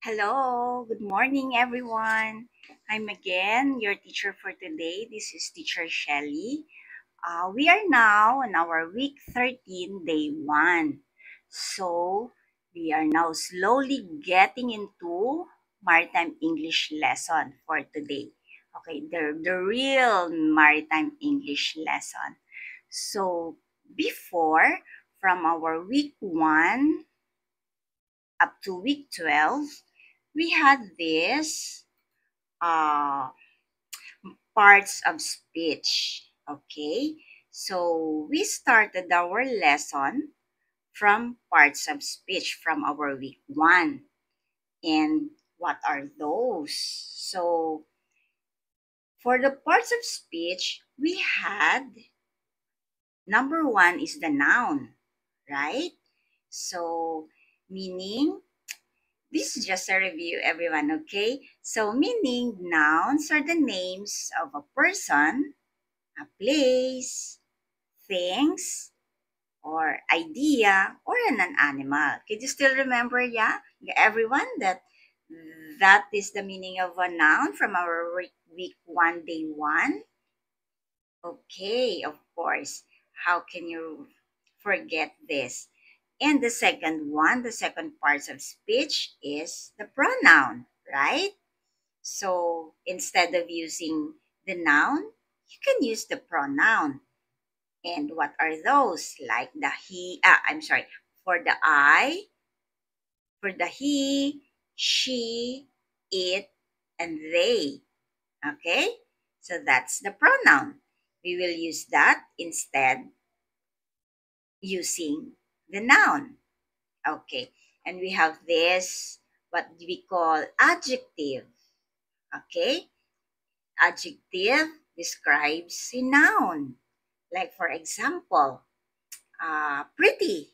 Hello, good morning everyone. I'm again your teacher for today. This is Teacher Shelly. We are now on our week 13, day 1. So, we are now slowly getting into Maritime English lesson for today. Okay, the real Maritime English lesson. So, before, from our week 1 up to week 12, we had this uh, parts of speech. Okay, so we started our lesson from parts of speech from our week 1. And what are those? So, for the parts of speech, we had number 1 is the noun, right? So, meaning this is just a review, everyone, okay? So, meaning nouns are the names of a person, a place, things, or idea, or an animal. Can you still remember, everyone, that is the meaning of a noun from our week 1, day 1? Okay, of course. How can you forget this? And the second one, the second part of speech is the pronoun, right? So instead of using the noun, you can use the pronoun. And what are those? Like the for the I, for the he, she, it, and they. Okay? So that's the pronoun. We will use that instead using the noun. Okay. And we have this, what we call adjective. Okay? Adjective describes a noun. Like, for example, pretty.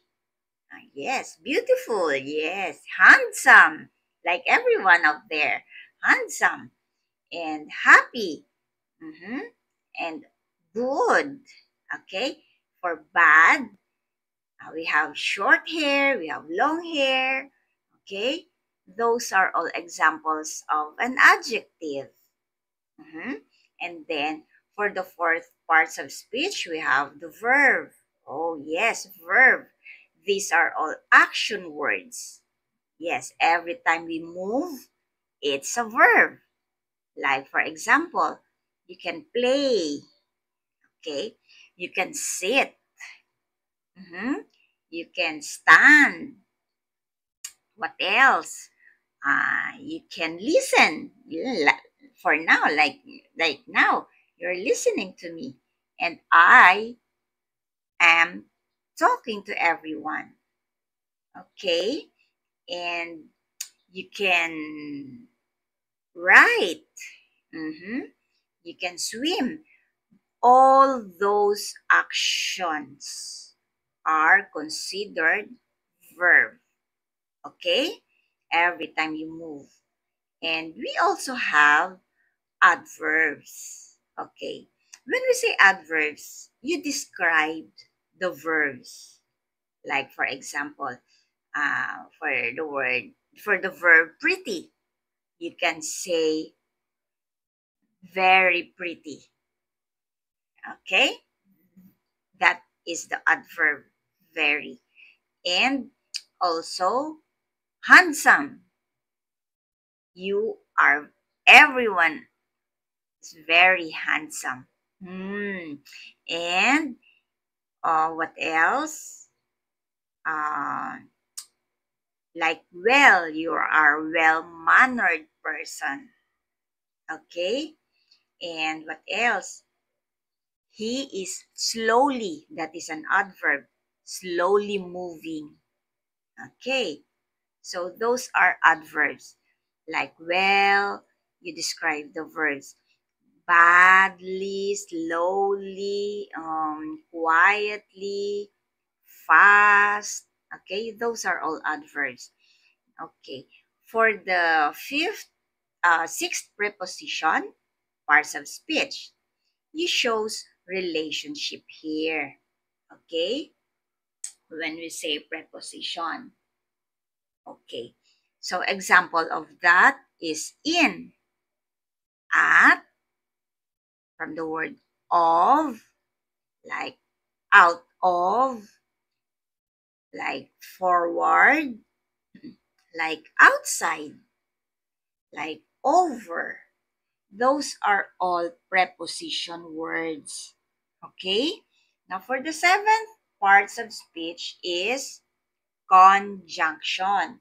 Yes. Beautiful. Yes. Handsome. Like everyone out there. Handsome. And happy. Mhm. And good. Okay? For bad, we have short hair, we have long hair. Okay? Those are all examples of an adjective. Mhm. And then for the fourth parts of speech, we have the verb. Oh, yes, verb. These are all action words. Yes, every time we move, it's a verb. Like, for example, you can play, okay? You can sit, mhm. You can stand. What else? You can listen. For now, like now, you're listening to me, and I am talking to everyone. Okay, and you can write. Mhm. You can swim. All those actions are considered verb. Okay, every time you move. And we also have adverbs. Okay. When we say adverbs, you described the verbs. Like, for example, for the verb pretty, you can say very pretty. Okay. That is the adverb very. And also handsome. You are, everyone is very handsome. And what else? Uh, like, well, you are a well-mannered person. Okay? And what else? He is slowly, that is an adverb, slowly moving. Okay? So those are adverbs. Like, well, you describe the verbs badly, slowly, quietly, fast. Okay, those are all adverbs. Okay, for the sixth preposition, parts of speech, you shows relationship here. Okay, when we say preposition. Okay, So example of that is in, at, from the word of, like out of, like forward, like outside, like over. Those are all preposition words. Okay? Now for the seventh parts of speech is conjunction.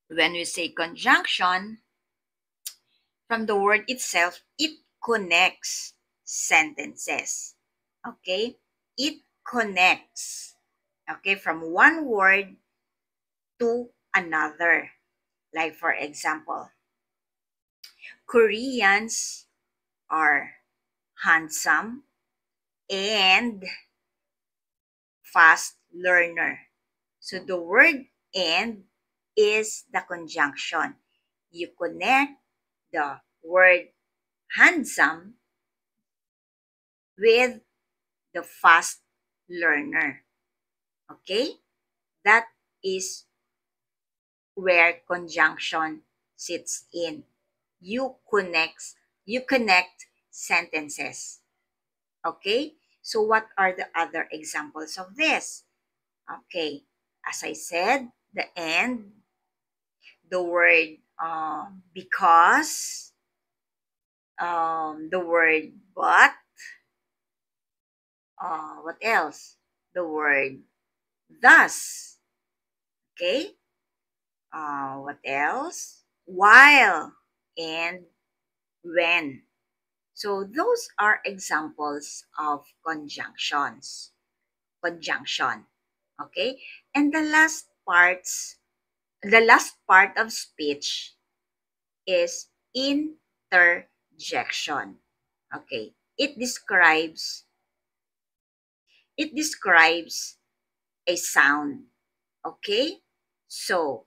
When we say conjunction, from the word itself, it connects sentences. Okay? It connects. Okay, from one word to another. Like for example, Koreans are handsome and fast learner. So the word and is the conjunction. You connect the word handsome with the fast learner. Okay? That is where conjunction sits in. You connect you connect sentences. Okay? So what are the other examples of this? Okay. As I said, the and, the word because, the word but, what else? The word thus. Okay? What else? While and when. So those are examples of conjunctions. Conjunction. Okay? And the last part of speech is interjection. Okay? It describes a sound. Okay? So,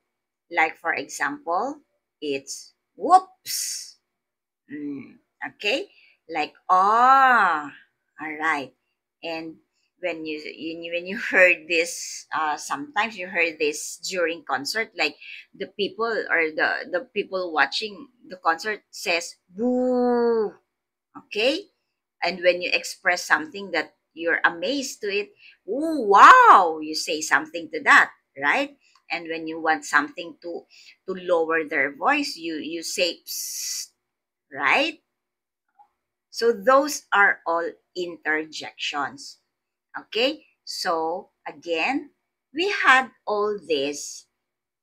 like for example, it's whoops. Okay? Like ah. All right. And when you heard this, sometimes you heard this during concert, like the people or the people watching the concert says boo. Okay? And when you express something that you're amazed to it, oh wow, you say something to that, right? And when you want something to lower their voice, you say psst, right? So those are all interjections. Okay? So again, we had all these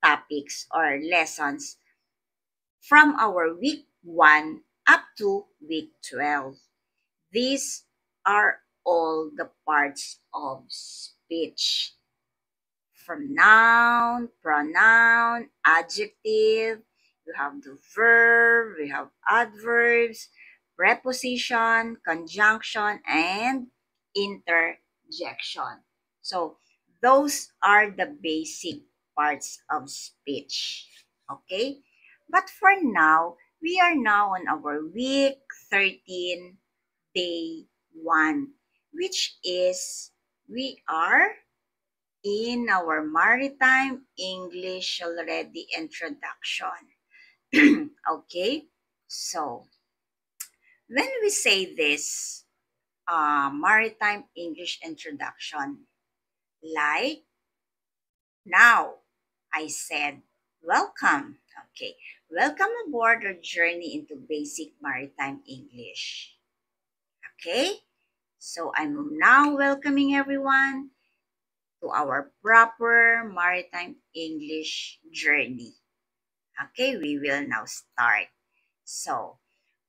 topics or lessons from our week 1 up to week 12. These are all the parts of speech. From noun, pronoun, adjective, you have the verb, we have adverbs, preposition, conjunction, and interjection. So those are the basic parts of speech. Okay? But for now, we are now on our week 13, day 1, which is we are in our maritime English already introduction. Okay, so when we say this maritime English introduction, like now, I said, welcome. Okay, welcome aboard our journey into basic maritime English. Okay, so I'm now welcoming everyone to our proper maritime English journey. Okay, we will now start. So,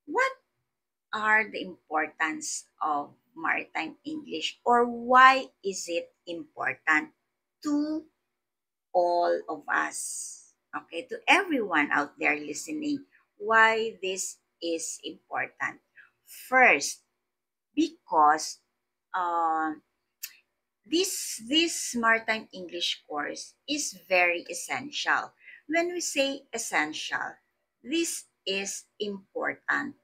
what are the importance of maritime English, or why is it important to all of us? Okay, to everyone out there listening, why this is important. First, because um, this maritime English course is very essential. When we say essential, this is important.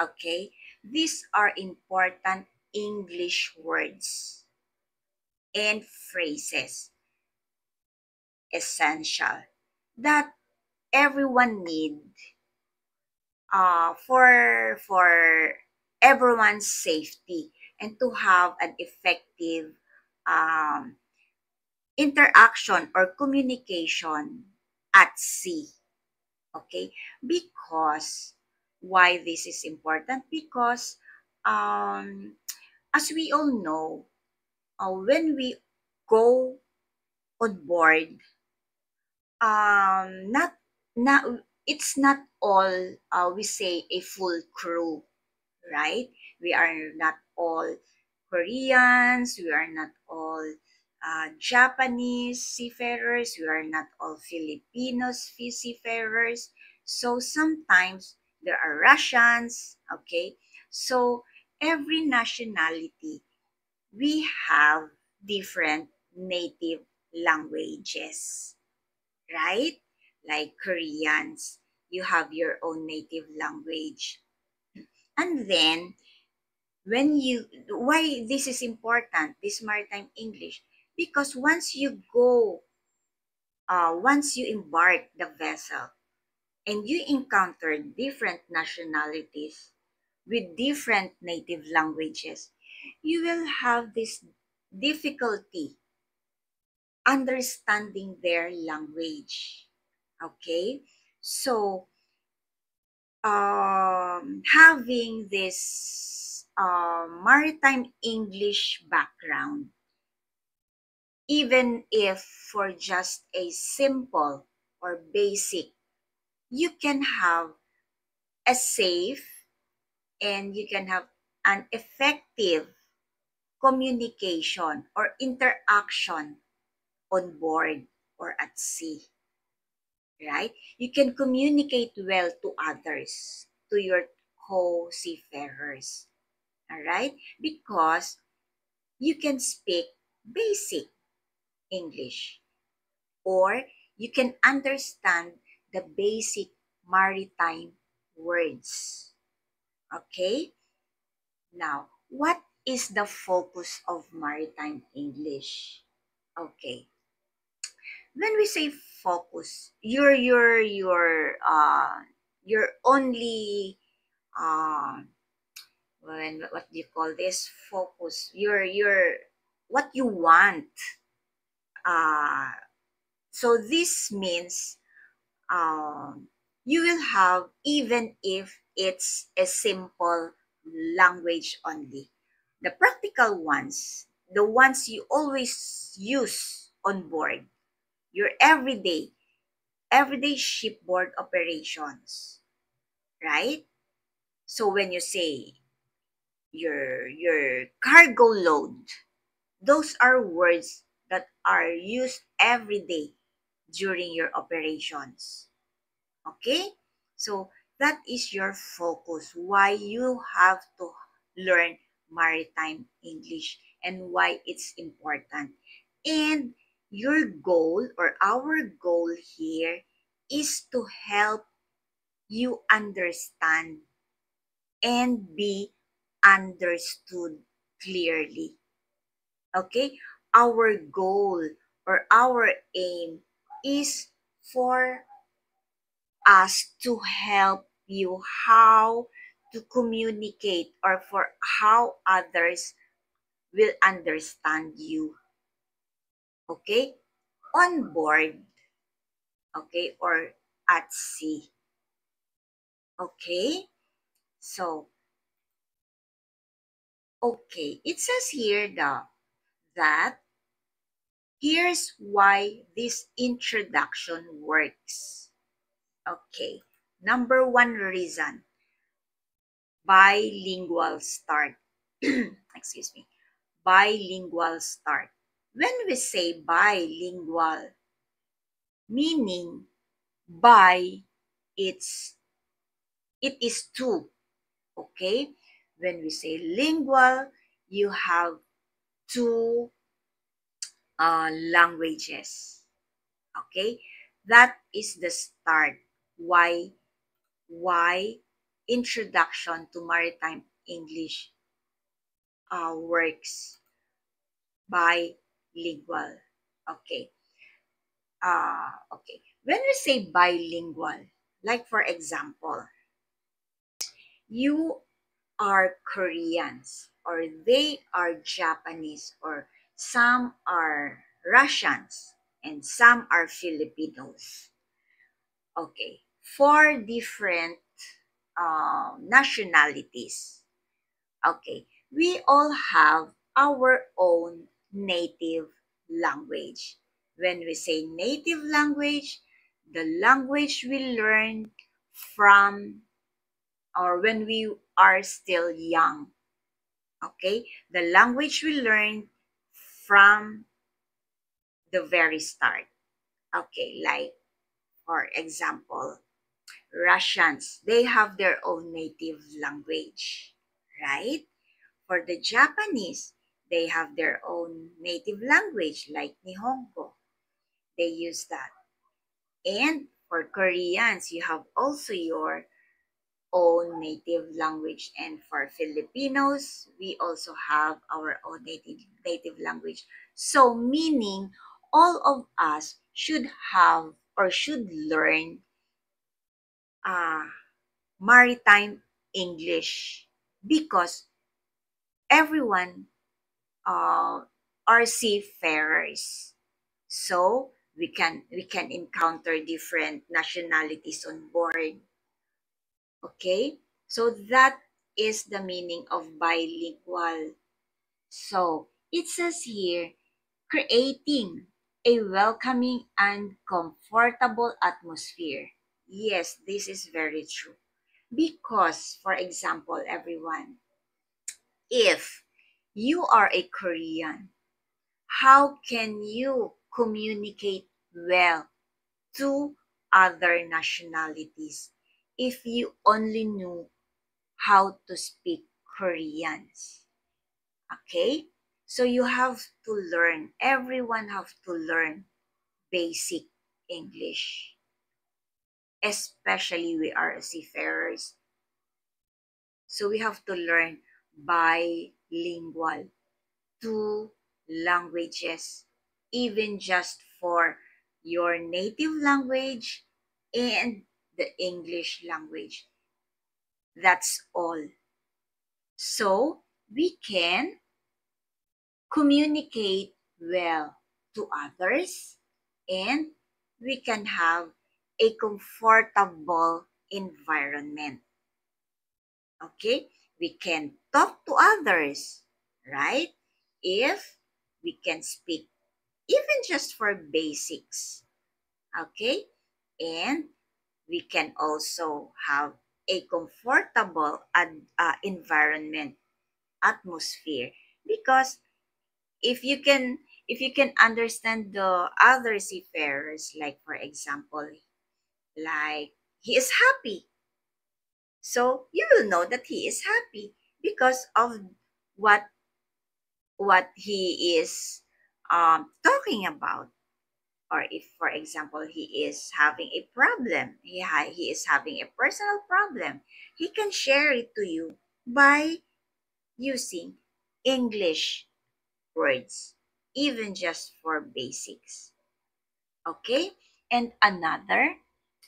Okay? These are important English words and phrases. essential that everyone need for everyone's safety and to have an effective um, interaction or communication at sea. Okay, because why this is important? Because as we all know, when we go on board, not it's not all we say a full crew, right? We are not all Koreans, we are not all Japanese seafarers, we are not all Filipinos seafarers. So sometimes there are Russians, okay? So every nationality, we have different native languages, right? Like Koreans, you have your own native language. And then when you why this is important, this maritime English, because once you embark the vessel and you encounter different nationalities with different native languages, you will have this difficulty understanding their language. Okay, so having this maritime English background, even if for just a simple or basic, you can have a safe and you can have an effective communication or interaction on board or at sea, right? You can communicate well to others, to your co-seafarers, all right? Because you can speak basic English or you can understand the basic maritime words. Okay? Now, what is the focus of maritime English? Okay. When we say focus, you're only uh when what do you call this focus? You're what you want. Uh so this means you will have, even if it's a simple language only. The practical ones, the ones you always use on board, your everyday shipboard operations, right? So when you say your cargo load, those are words that are used every day during your operations. Okay? So that is your focus, why you have to learn maritime English and why it's important. And your goal or our goal here is to help you understand and be understood clearly. Okay? Our goal or our aim is for us to help you how to communicate or for how others will understand you. Okay? On board, okay, or at sea. Okay? So, okay, it says here that here's why this introduction works. Okay. Number one reason, bilingual start. Excuse me. Bilingual start. When we say bilingual, meaning bi, it is two. Okay? When we say lingual, you have two languages. Okay? That is the start. Why introduction to maritime English works bilingual. Okay. Okay. When we say bilingual, like for example, you are Koreans, or they are Japanese, or some are Russians, and some are Filipinos. Okay. Four different nationalities. Okay. We all have our own native language. When we say native language, the language we learn from or when we are still young. Okay? The language we learn from the very start. Okay, like for example, Russians, they have their own native language, right? For the Japanese, they have their own native language like Nihongo. They use that. And for Koreans, you have also your own native language. And for Filipinos, we also have our own native language. So meaning all of us should have or should learn uh, maritime English because everyone are seafarers. So we can encounter different nationalities on board. Okay? So that is the meaning of bilingual. So it says here, creating a welcoming and comfortable atmosphere. Yes, this is very true. Because, for example, everyone, if you are a Korean, how can you communicate well to other nationalities if you only knew how to speak Koreans? Okay? So you have to learn, everyone have to learn basic English. Especially we are seafarers. So we have to learn bilingual, two languages, even just for your native language and the English language. That's all. So we can communicate well to others and we can have a comfortable environment. Okay? We can talk to others, right? If we can speak even just for basics. Okay? And we can also have a comfortable environment, atmosphere, because if you can understand the other seafarers, like for example, like he is happy, so you will know that he is happy because of what he is talking about. Or if for example he is having a problem, he is having a personal problem, he can share it to you by using English words, even just for basics. Okay? And another,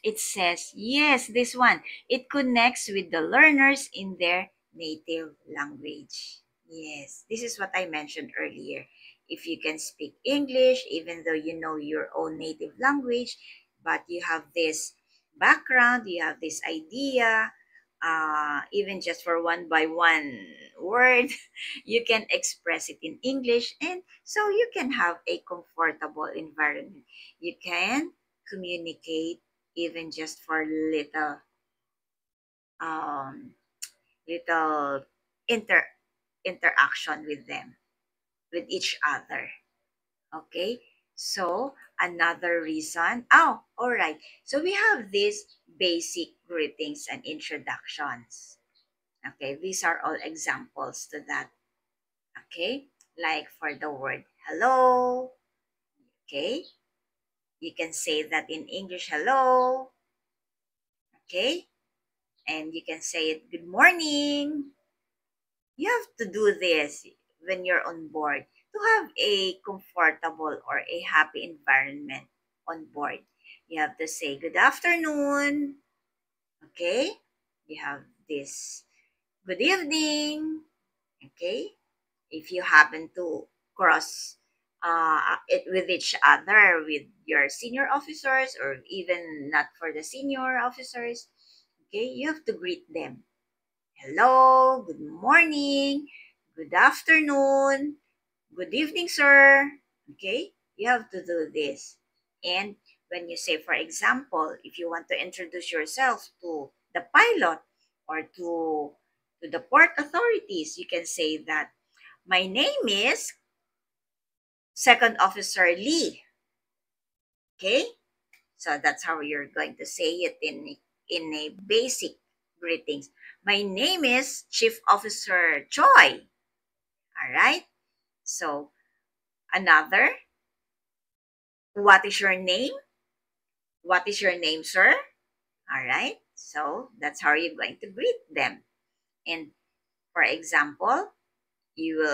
it says, yes, this one, it connects with the learners in their native language. Yes, this is what I mentioned earlier. If you can speak English, even though you know your own native language, but you have this background, you have this idea, even just for one by one word, you can express it in English, and so you can have a comfortable environment. You can communicate even just for um, little interaction with them, with each other. Okay, so another reason. Oh, all right. So we have these basic greetings and introductions. Okay, these are all examples to that. Okay, like for the word hello. Okay, you can say that in English, hello. Okay, and you can say it, good morning. You have to do this when you're on board to have a comfortable or a happy environment on board. You have to say good afternoon. Okay? You have this good evening. Okay? If you happen to cross it with each other, with your senior officers, or even not for the senior officers, okay, you have to greet them. Hello, good morning, good afternoon, good evening, sir. Okay, you have to do this. And when you say, for example, if you want to introduce yourself to the pilot or to the port authorities, you can say that my name is Second Officer Lee. Okay? So that's how you're going to say it in a basic greetings. My name is Chief Officer Choi. All right? So another, what is your name? What is your name, sir? All right? So that's how you're going to greet them. And for example, you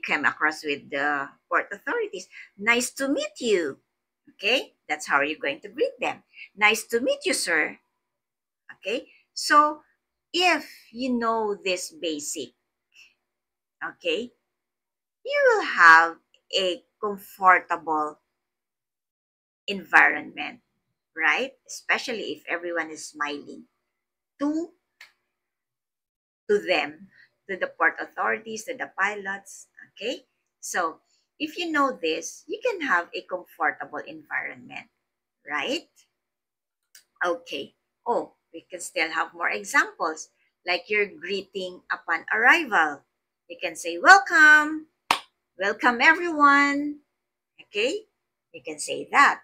came across with the port authorities. Nice to meet you. Okay, that's how you're going to greet them. Nice to meet you, sir. Okay, so if you know this basic, okay, you will have a comfortable environment, right? Especially if everyone is smiling to to them, to the port authorities, to the pilots. Okay, so if you know this, you can have a comfortable environment, right? Okay. Oh, we can still have more examples, like your greeting upon arrival. You can say, welcome, welcome everyone. Okay, you can say that.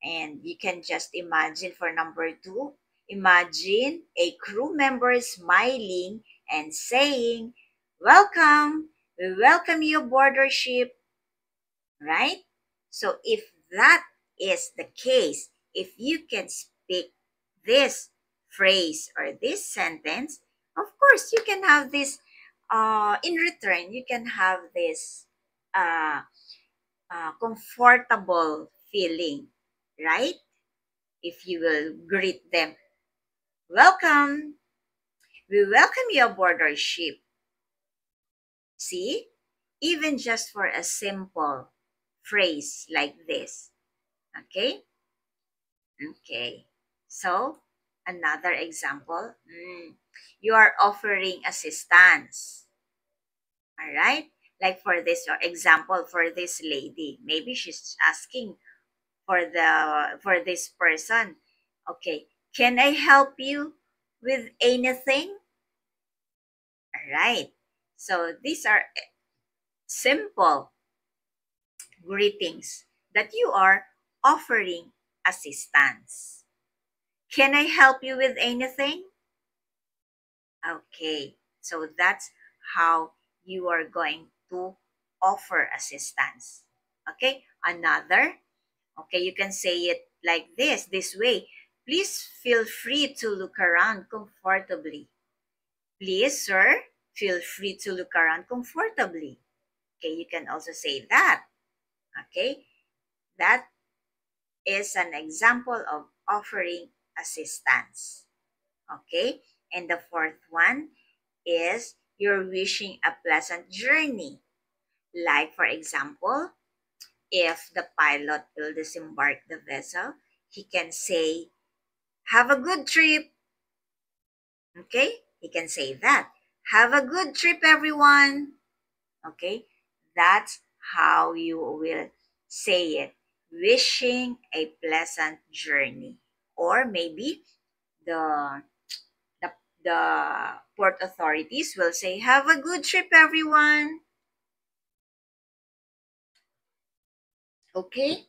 And you can just imagine for number two, imagine a crew member smiling and saying, welcome, we welcome you aboard our ship, right? So if that is the case, if you can speak this phrase or this sentence, of course you can have this in return, you can have this uh, comfortable feeling, right? If you will greet them, welcome, we welcome you aboard our ship. See, even just for a simple phrase like this. Okay. Okay. So another example, you are offering assistance. All right, like for this example, for this lady, maybe she's asking for this person, okay, can I help you with anything? All right, so these are simple greetings that you are offering assistance. Can I help you with anything? Okay, so that's how you are going to offer assistance. Okay, another, okay, you can say it like this way. Please feel free to look around comfortably. Please, sir, feel free to look around comfortably. Okay, you can also say that. Okay, that is an example of offering assistance. Okay, and the fourth one is you're wishing a pleasant journey. Like, for example, if the pilot will disembark the vessel, he can say, have a good trip. Okay? He can say that. Have a good trip, everyone. Okay? That's how you will say it. Wishing a pleasant journey. Or maybe the the, the port authorities will say, have a good trip, everyone. Okay?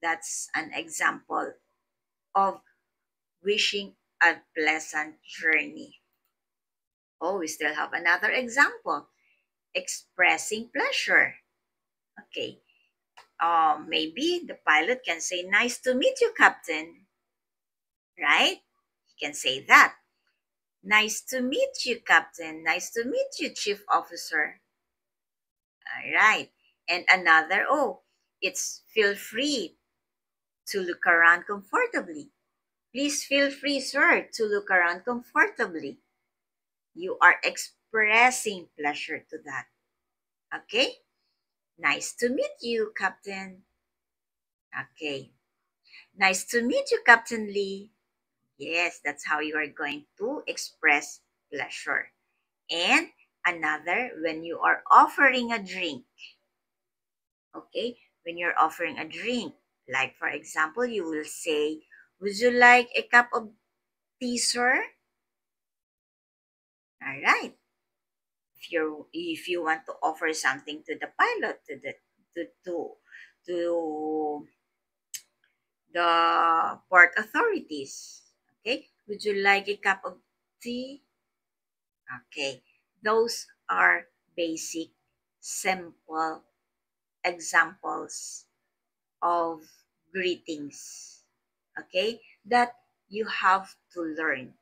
That's an example of wishing a pleasant journey. Oh, we still have another example. Expressing pleasure. Okay. Maybe the pilot can say, nice to meet you, Captain. Right? He can say that. Nice to meet you, Captain. Nice to meet you, Chief Officer. All right. And another, oh, It's feel free to look around comfortably. Please feel free, sir, to look around comfortably. You are expressing pleasure to that. Okay? Nice to meet you, Captain. Okay. Nice to meet you, Captain Lee. Yes, that's how you are going to express pleasure. And another, when you are offering a drink, okay? When you're offering a drink, like for example, you will say, "Would you like a cup of tea, sir?" All right. If you want to offer something to the pilot, to the port authorities, okay? Would you like a cup of tea? Okay. Those are basic, simple examples of greetings, okay, that you have to learn,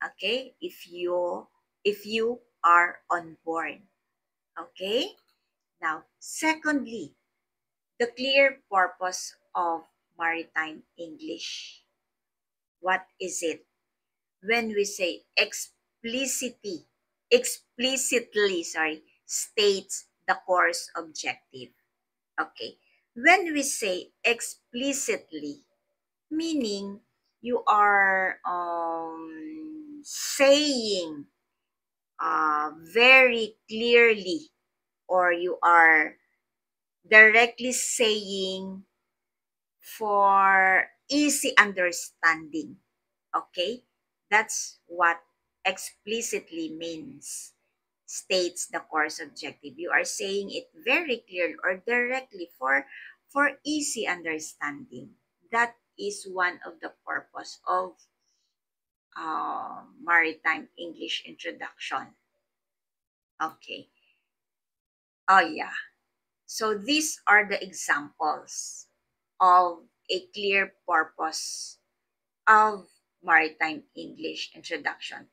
okay, if you are on board, okay. Now, secondly, the clear purpose of maritime English. What is it? When we say explicitly, sorry, states the course objective. Okay. When we say explicitly, meaning you are saying very clearly, or you are directly saying for easy understanding. Okay? That's what explicitly means. States the course objective. You are saying it very clearly or directly for easy understanding. That is one of the purpose of maritime English introduction. Okay. Oh yeah. So these are the examples of a clear purpose of maritime English introduction.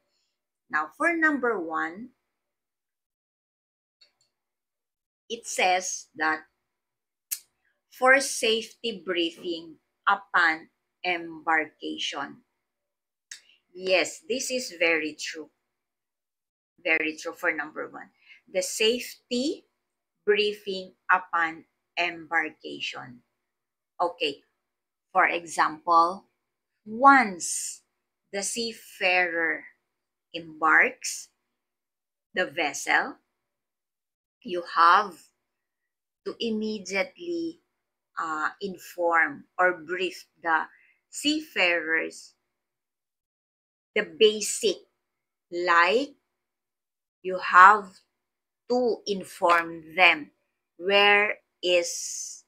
Now, for number one, it says that for safety briefing upon embarkation. Yes, this is very true. Very true for number one. The safety briefing upon embarkation. Okay, for example, once the seafarer embarks the vessel, you have to immediately inform or brief the seafarers the basic, like you have to inform them where is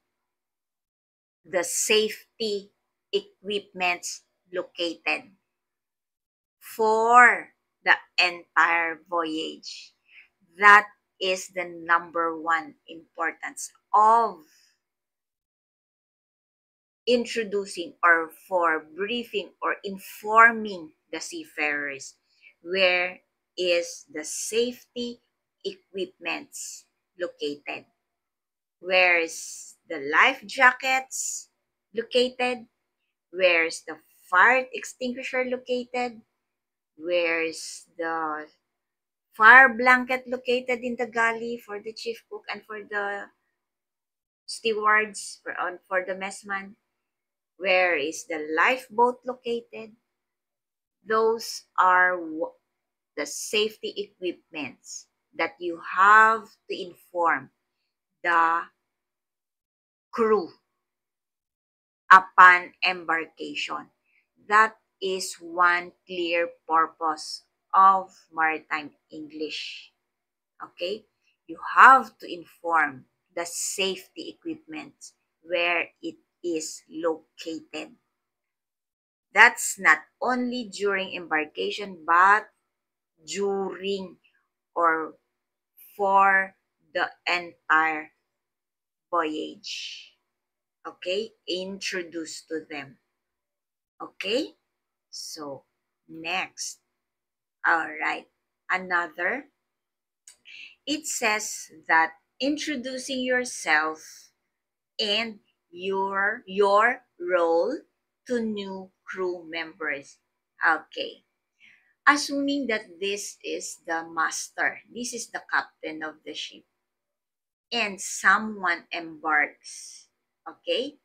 the safety equipment located for the entire voyage. That is the number one importance of introducing or for briefing or informing the seafarers where is the safety equipments located, where's the life jackets located, where's the fire extinguisher located, where's the fire blanket located in the galley for the chief cook and for the stewards, for the messman. Where is the lifeboat located? Those are the safety equipments that you have to inform the crew upon embarkation. That is one clear purpose of maritime English. Okay? You have to inform the safety equipment where it is located. That's not only during embarkation, but during or for the entire voyage. Okay? Introduce to them. Okay? So, next. All right. Another, it says that introducing yourself and your role to new crew members. Okay. Assuming that this is the master, this is the captain of the ship, and someone embarks, okay?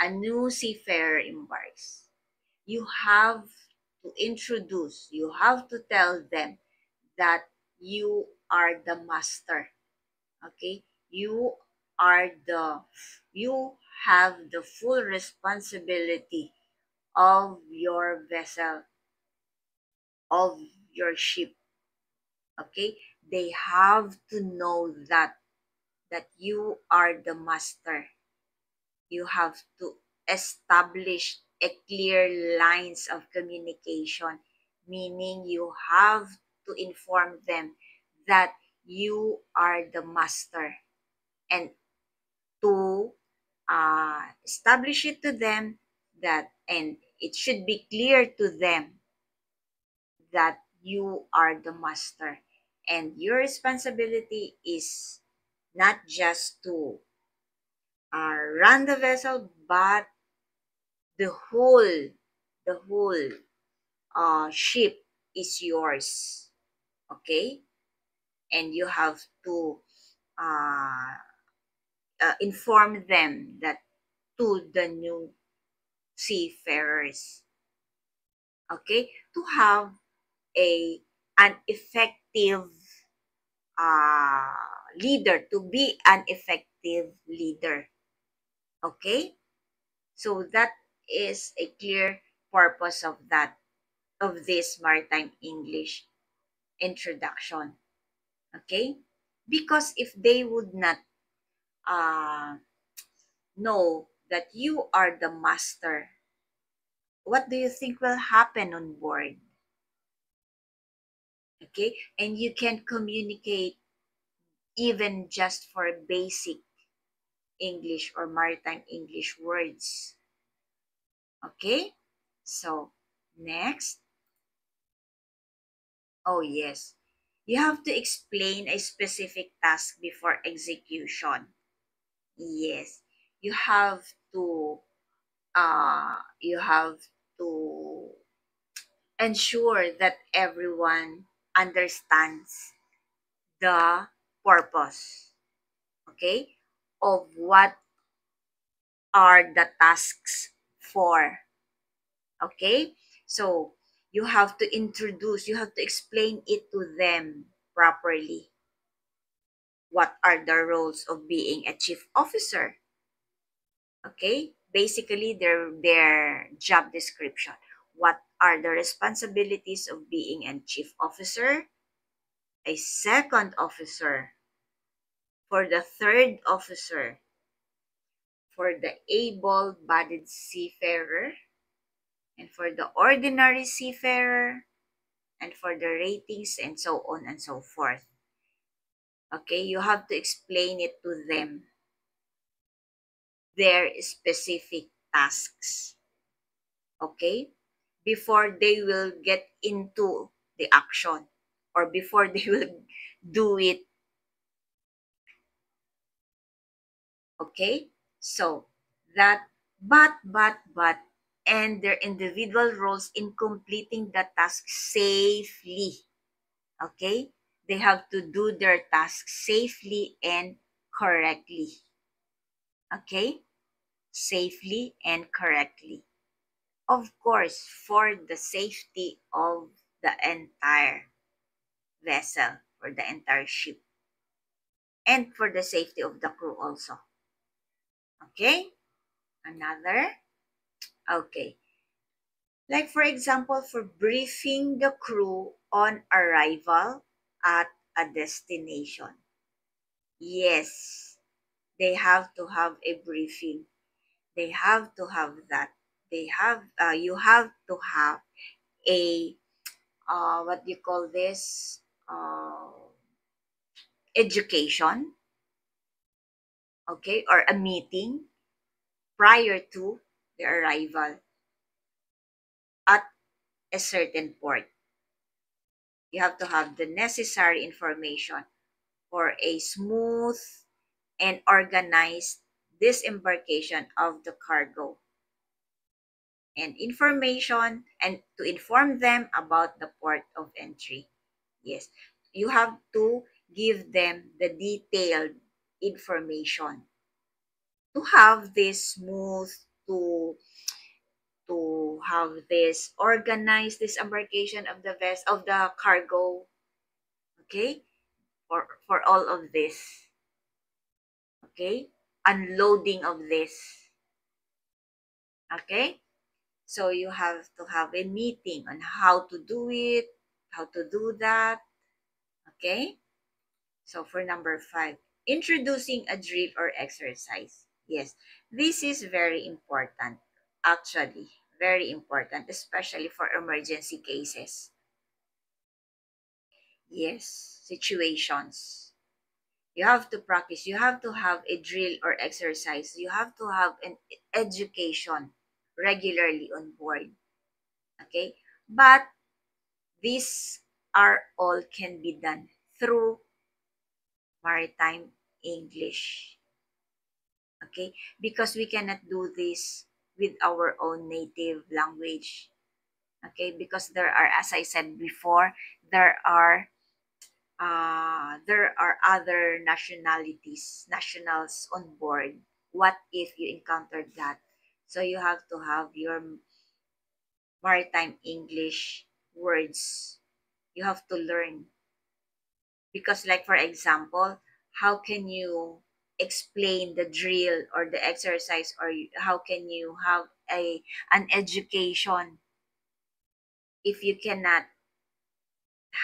A new seafarer embarks. You have to introduce, you have to tell them that you are the master, okay? Are the, you have the full responsibility of your vessel, of your ship, okay? They have to know that you are the master. You have to establish a clear lines of communication, meaning you have to inform them that you are the master, and to establish it to them that, and it should be clear to them that you are the master, and your responsibility is not just to run the vessel, but the whole the whole ship is yours, okay? And you have to uh, inform them that, to the new seafarers, okay, to have a an effective uh, leader, to be an effective leader, okay? So that is a clear purpose of that, of this maritime English introduction, okay? Because if they would not uh, know that you are the master, what do you think will happen on board? Okay, and you can communicate even just for basic English or maritime English words. Okay, so next, oh yes, you have to explain a specific task before execution. Yes, you have to you have to ensure that everyone understands the purpose, okay, of what are the tasks for, okay? So you have to introduce, you have to explain it to them properly. What are the roles of being a chief officer? Okay, basically their job description. What are the responsibilities of being a chief officer, a second officer, for the third officer, for the able-bodied seafarer, and for the ordinary seafarer, and for the ratings, and so on and so forth. Okay, you have to explain it to them, their specific tasks, okay, before they will get into the action, or before they will do it, okay? So that, but and their individual roles in completing the task safely, okay? They have to do their task safely and correctly, okay? Safely and correctly, of course, for the safety of the entire vessel, for the entire ship, and for the safety of the crew also, okay? Another, okay, like for example, for briefing the crew on arrival at a destination. Yes, they have to have a briefing. They have to have that. They have you have to have a what do you call this, education, okay, or a meeting prior to the arrival at a certain port. You have to have the necessary information for a smooth and organized disembarkation of the cargo and information, and to inform them about the port of entry. Yes, you have to give them the detailed information to have this smooth, to have this organized disembarkation of the of the cargo. Okay, for all of this. Okay, unloading of this. Okay, so you have to have a meeting on how to do it, how to do that. Okay, so for number 5, introducing a drill or exercise. Yes, this is very important. Actually, very important, especially for emergency cases. Yes, situations. You have to practice. You have to have a drill or exercise. You have to have an education regularly on board. Okay? But these are all can be done through maritime English. Okay? Because we cannot do this with our own native language. Okay? Because there are, as I said before, there are other nationals on board. What if you encountered that? So you have to have your maritime English words. You have to learn. Because, like, for example, how can you explain the drill or the exercise, or how can you have an education if you cannot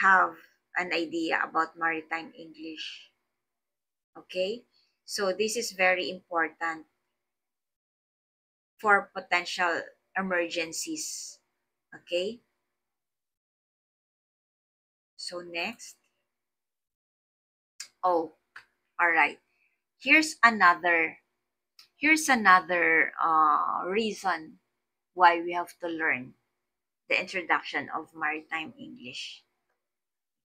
have an idea about maritime English? Okay, so this is very important for potential emergencies. Okay, so next. Oh, all right. Here's another reason why we have to learn the introduction of maritime English.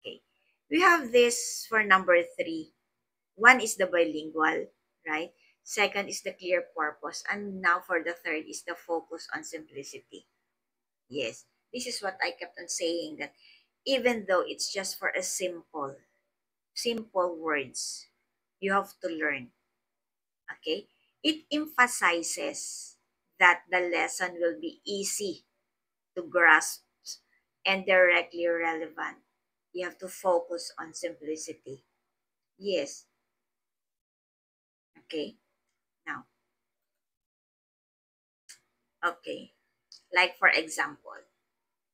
Okay, we have this for number 3. One is the bilingual, right? Second is the clear purpose, and now for the third is the focus on simplicity. Yes, this is what I kept on saying, that even though it's just for a simple words, you have to learn. Okay? It emphasizes that the lesson will be easy to grasp and directly relevant. You have to focus on simplicity. Yes. Okay. Now, okay. Like for example,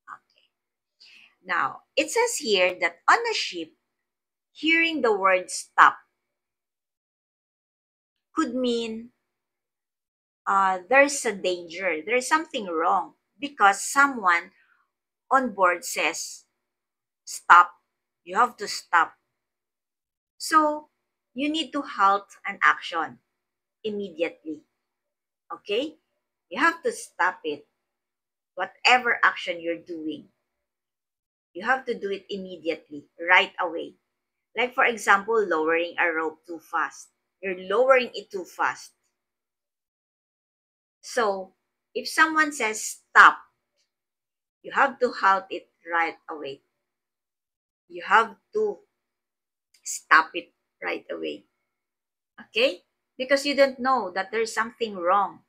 okay. Now, it says here that on a ship, hearing the word stop could mean there's a danger, there's something wrong because someone on board says, stop, you have to stop. So, you need to halt an action immediately. Okay? You have to stop it. Whatever action you're doing, you have to do it immediately, right away. Like, for example, lowering a rope too fast. You're lowering it too fast. So, if someone says stop, you have to halt it right away. You have to stop it right away. Okay? Because you don't know that there's something wrong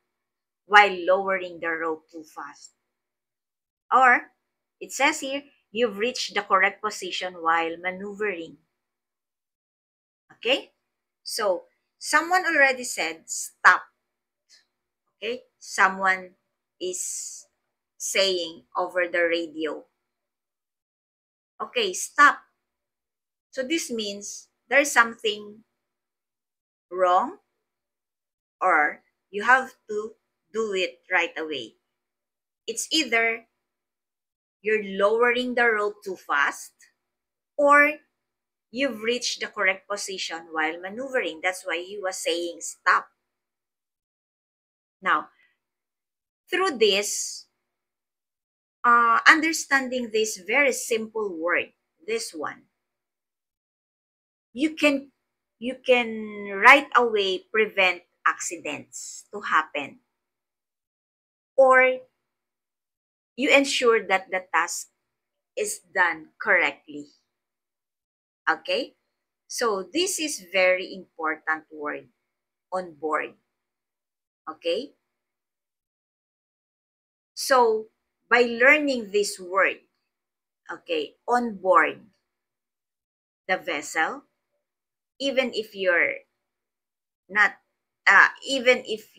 while lowering the rope too fast. Or, it says here, you've reached the correct position while maneuvering. Okay? So, someone already said stop. Okay? Someone is saying over the radio, okay, stop. So, this means there's something wrong, or you have to do it right away. It's either you're lowering the rope too fast, or you've reached the correct position while maneuvering. That's why he was saying stop. Now, through this, understanding this very simple word, this one, you can right away prevent accidents to happen, or you ensure that the task is done correctly. Okay? So this is very important word, on board. Okay? So by learning this word, okay, on board the vessel, even if you're not even if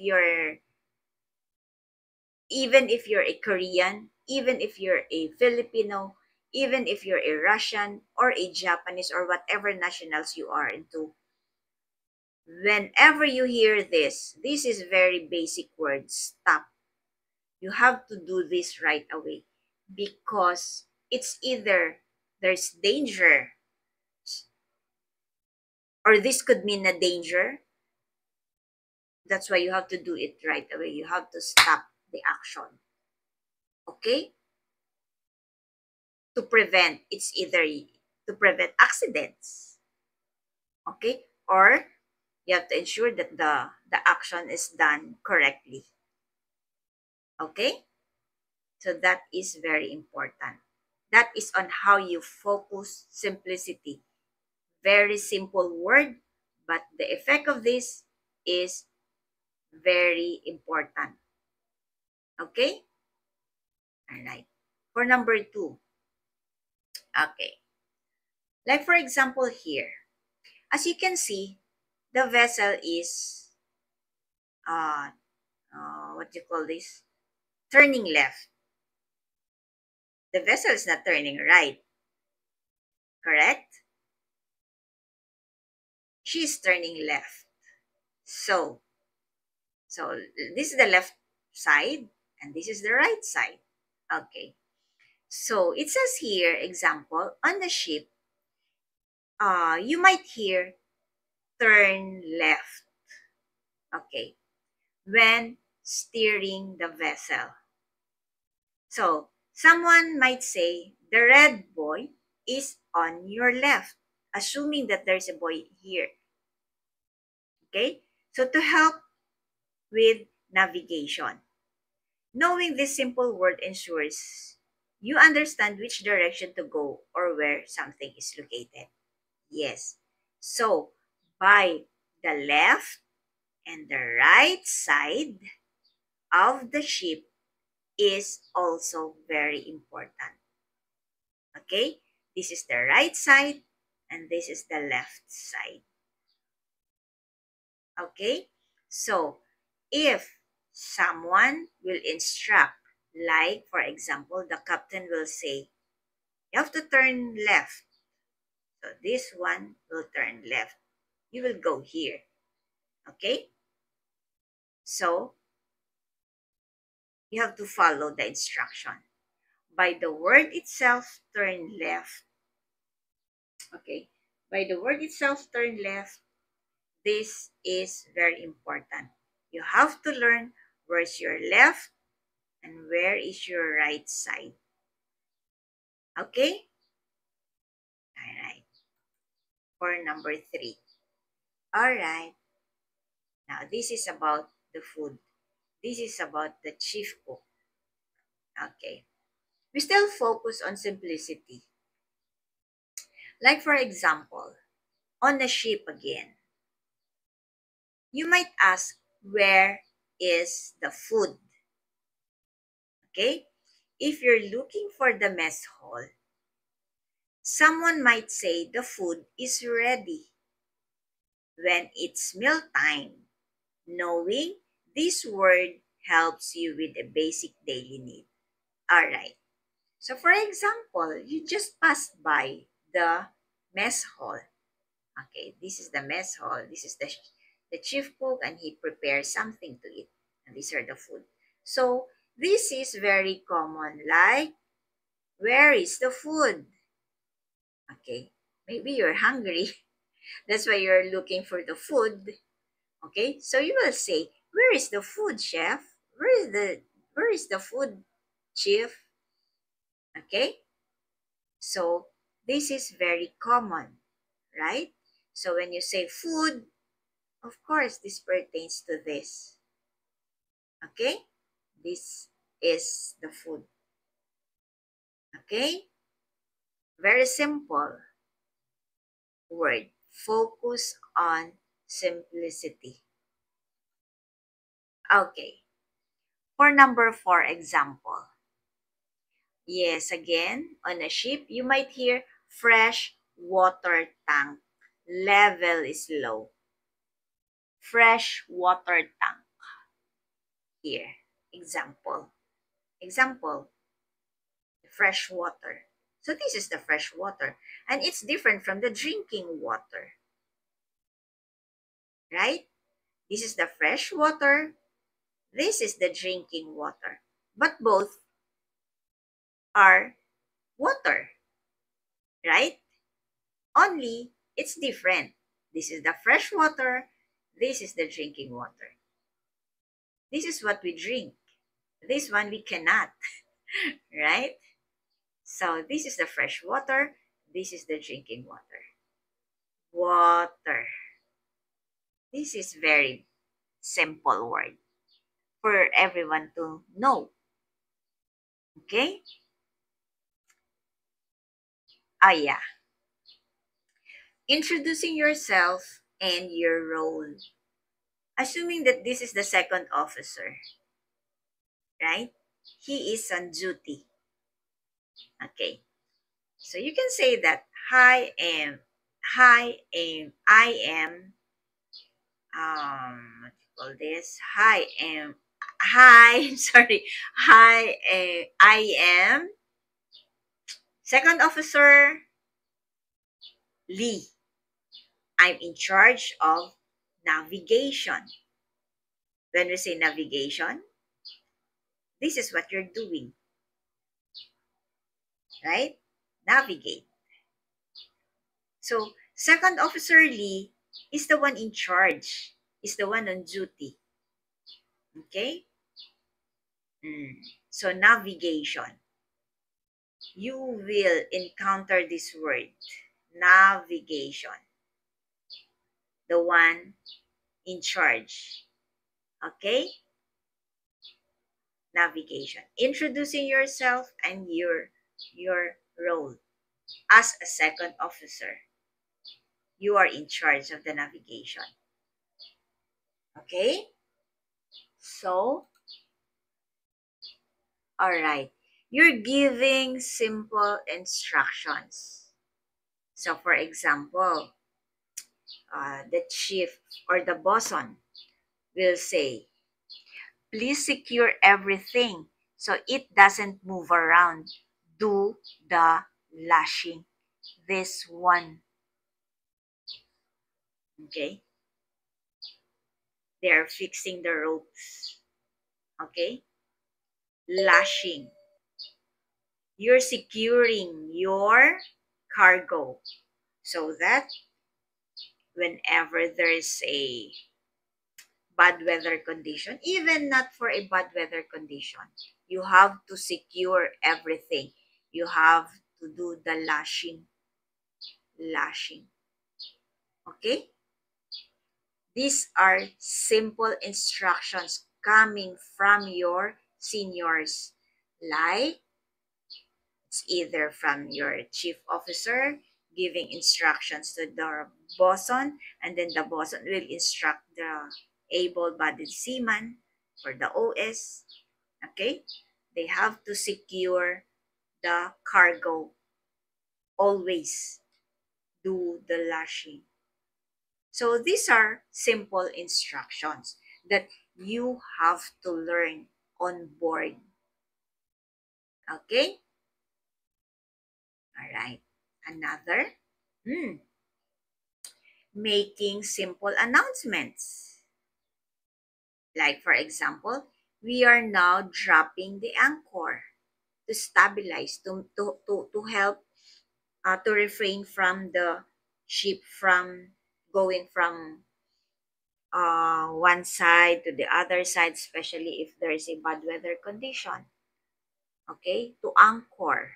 you're a Korean, even if you're a Filipino, even if you're a Russian or a Japanese or whatever nationals you are into, whenever you hear this is very basic word, stop. You have to do this right away, because it's either there's danger, or this could mean a danger. That's why you have to do it right away. You have to stop the action. Okay? To prevent, it's either to prevent accidents. Okay? Or you have to ensure that the action is done correctly. Okay? So that is very important. That is on how you focus simplicity. Very simple word, but the effect of this is very important. Okay? Alright. For number 2, okay. Like for example here, as you can see, the vessel is, uh, what do you call this? Turning left. The vessel is not turning right, correct? She's turning left. So, so this is the left side and this is the right side. Okay. So it says here, example, on the ship, you might hear turn left. Okay. When steering the vessel. So someone might say the red boy is on your left, assuming that there's a boy here. Okay. So to help with navigation, knowing this simple word ensures you understand which direction to go or where something is located. Yes. So, by the left and the right side of the ship is also very important. Okay? This is the right side and this is the left side. Okay? So, if someone will instruct, like for example, the captain will say, you have to turn left. So, this one will turn left. You will go here. Okay? So, you have to follow the instruction. By the word itself, turn left. Okay? By the word itself, turn left. This is very important. You have to learn where's your left and where is your right side. Okay? Alright. For number 3. Alright. Now, this is about the food. This is about the chief cook. Okay. We still focus on simplicity. Like for example, on the ship again, you might ask, where is the food? Okay? If you're looking for the mess hall, someone might say the food is ready. When it's mealtime, knowing this word helps you with a basic daily need. Alright. So for example, you just passed by the mess hall. Okay, this is the mess hall. This is the chief cook and he prepares something to eat. And these are the food. So this is very common, like, where is the food? Okay, maybe you're hungry. That's why you're looking for the food. Okay, so you will say, where is the food, chef? Where is the food, chief? Okay, so this is very common, right? So when you say food, Of course, this pertains to this. Okay? This is the food. Okay? Very simple word. Focus on simplicity. Okay. For number 4 example. Yes, again, on a ship, you might hear fresh water tank. Level is low. Fresh water tank. Here. Example. Example. Fresh water. So this is the fresh water. And it's different from the drinking water. Right? This is the fresh water. This is the drinking water. But both are water. Right? Only it's different. This is the fresh water. This is the drinking water. This is what we drink. This one we cannot. Right? So this is the fresh water. This is the drinking water. Water. This is very simple word for everyone to know. Okay? Ah, yeah. Introducing yourself and your role. Assuming that this is the second officer, right? He is on duty. Okay. So you can say that I am what do you call this? Hi, sorry. I am second officer Lee. I'm in charge of navigation. When we say navigation, this is what you're doing, right? Navigate. So, second officer Lee is the one in charge, is the one on duty. Okay? So, navigation. You will encounter this word, navigation. The one in charge. Okay? Navigation. Introducing yourself and your role as a second officer. You are in charge of the navigation. Okay? So, all right. You're giving simple instructions. So, for example, the chief or the bosun will say, please secure everything so it doesn't move around. Do the lashing. This one. Okay? They're fixing the ropes. Okay? Lashing. You're securing your cargo so that whenever there's a bad weather condition, even not for a bad weather condition, you have to secure everything. You have to do the lashing. Lashing. Okay? These are simple instructions coming from your seniors. Like, it's either from your chief officer giving instructions to the bosun, and then the bosun will instruct the able-bodied seaman or the OS. Okay? They have to secure the cargo. Always do the lashing. So these are simple instructions that you have to learn on board. Okay? All right. Another. Making simple announcements. Like, for example, we are now dropping the anchor to stabilize, to help, to refrain from the ship from going from one side to the other side, especially if there is a bad weather condition. Okay, to anchor.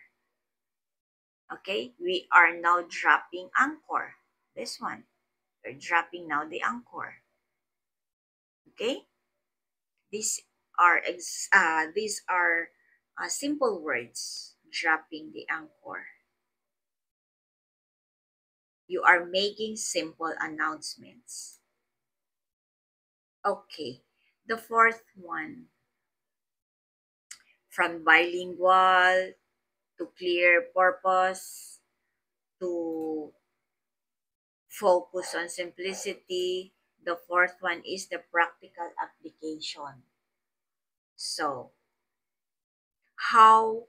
Okay, we are now dropping anchor. This one, we're dropping now the anchor. Okay? These these are simple words. Dropping the anchor. You are making simple announcements. Okay. The fourth one, from bilingual to clear purpose to focus on simplicity. The fourth one is the practical application. So, how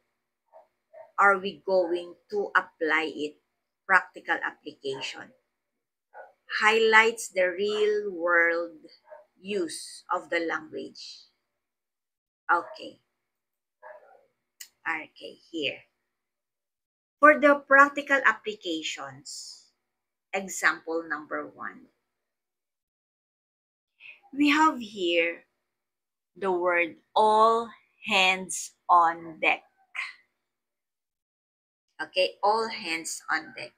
are we going to apply it? Practical application highlights the real world use of the language. Okay, okay, here. For the practical applications, example number one, we have here the word all hands on deck. Okay, all hands on deck.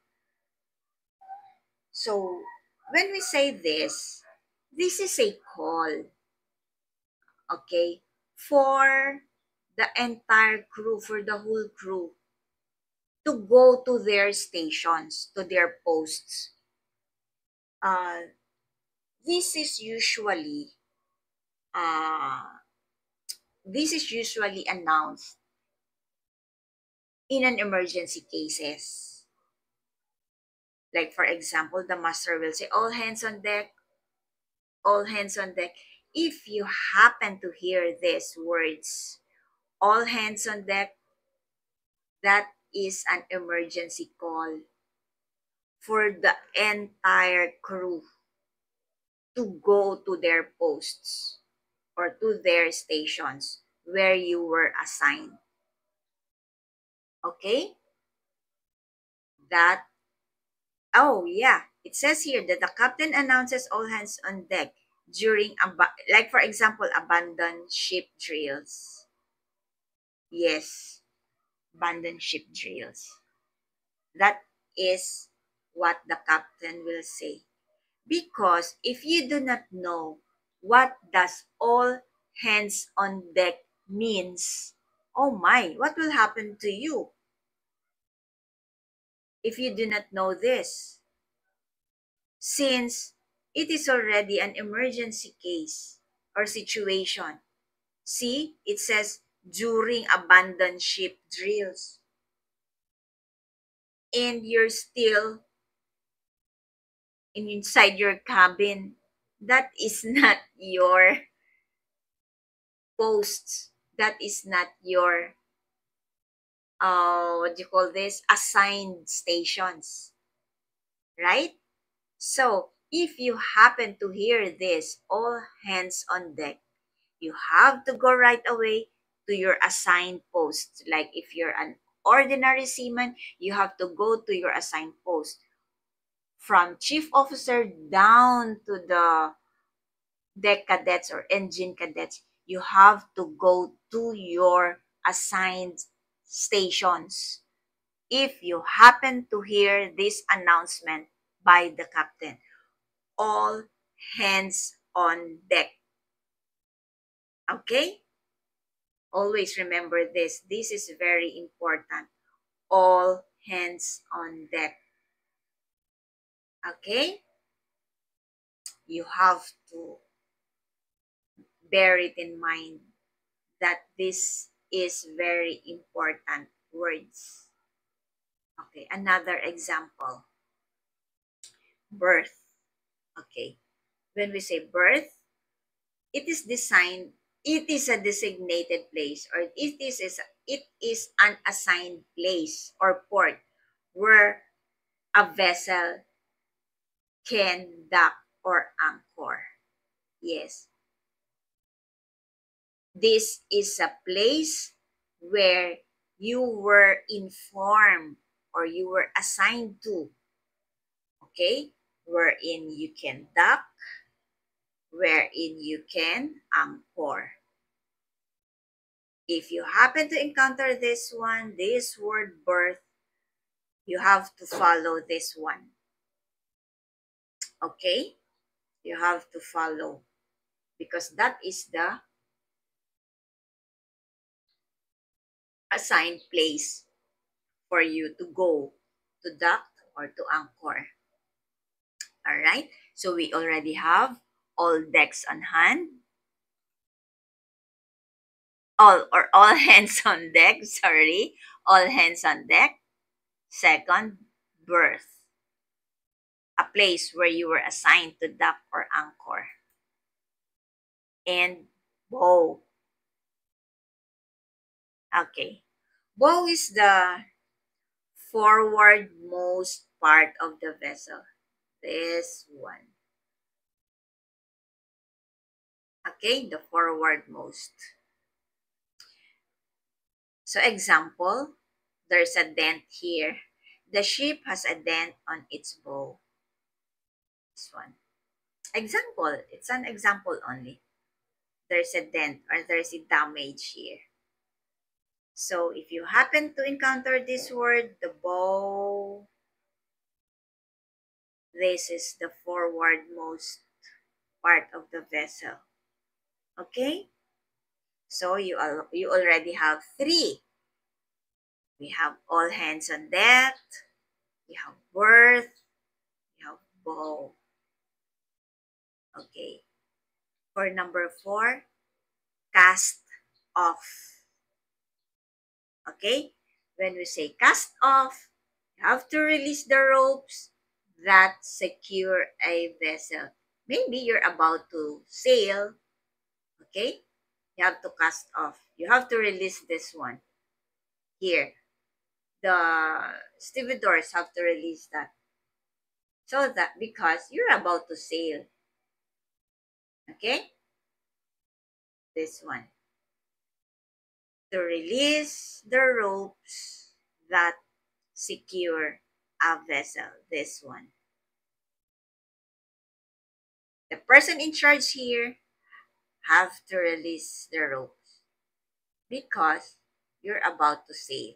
So when we say this is a call, okay, for the entire crew, for the whole crew to go to their stations, to their posts. Uh, this is usually uh, this is usually announced in an emergency cases. Like for example, the master will say, "All hands on deck, all hands on deck." If you happen to hear these words, "all hands on deck," that is an emergency call for the entire crew to go to their posts or to their stations where you were assigned. Okay? That, oh yeah, it says here that the captain announces all hands on deck during, like for example, abandoned ship drills. Yes, abandoned ship drills. That is what the captain will say. Because if you do not know what does all hands on deck means, oh my, what will happen to you if you do not know this? Since it is already an emergency case or situation. See, it says during abandoned ship drills. And you're still inside your cabin. That is not your post. That is not your what do you call this, assigned stations, right? So if you happen to hear this, all hands on deck, you have to go right away to your assigned post. Like if you're an ordinary seaman, you have to go to your assigned post. From chief officer down to the deck cadets or engine cadets, you have to go to your assigned stations. If you happen to hear this announcement by the captain, all hands on deck. Okay? Always remember this. This is very important. All hands on deck. Okay? You have to bear it in mind that this is very important words. Okay, another example. Birth. Okay. When we say birth, it is designed, it is a designated place, or it is an assigned place or port where a vessel can dock or anchor. Yes, this is a place where you were informed or you were assigned to, okay, wherein you can dock, wherein you can anchor. If you happen to encounter this one, this word birth, you have to follow this one. Okay? You have to follow because that is the assigned place for you to go to dock or to anchor. All right. So we already have all decks on hand. All hands on deck. Sorry, all hands on deck. Second, berth, a place where you were assigned to dock or anchor. And bow. Okay. Bow is the forwardmost part of the vessel. This one. Okay, the forwardmost. So example, there's a dent here. The ship has a dent on its bow. This one. Example, it's an example only. There's a dent or there's a damage here. So if you happen to encounter this word, the bow, this is the forwardmost part of the vessel. Okay? So you already have three. We have all hands on deck, we have berth, we have bow. Okay. For number 4, cast off. Okay? When we say cast off, you have to release the ropes that secure a vessel. Maybe you're about to sail. Okay? You have to cast off. You have to release this one. Here. The stevedores have to release that. So that because you're about to sail. Okay? This one. To release the ropes that secure a vessel. This one. The person in charge here have to release the ropes because you're about to sail.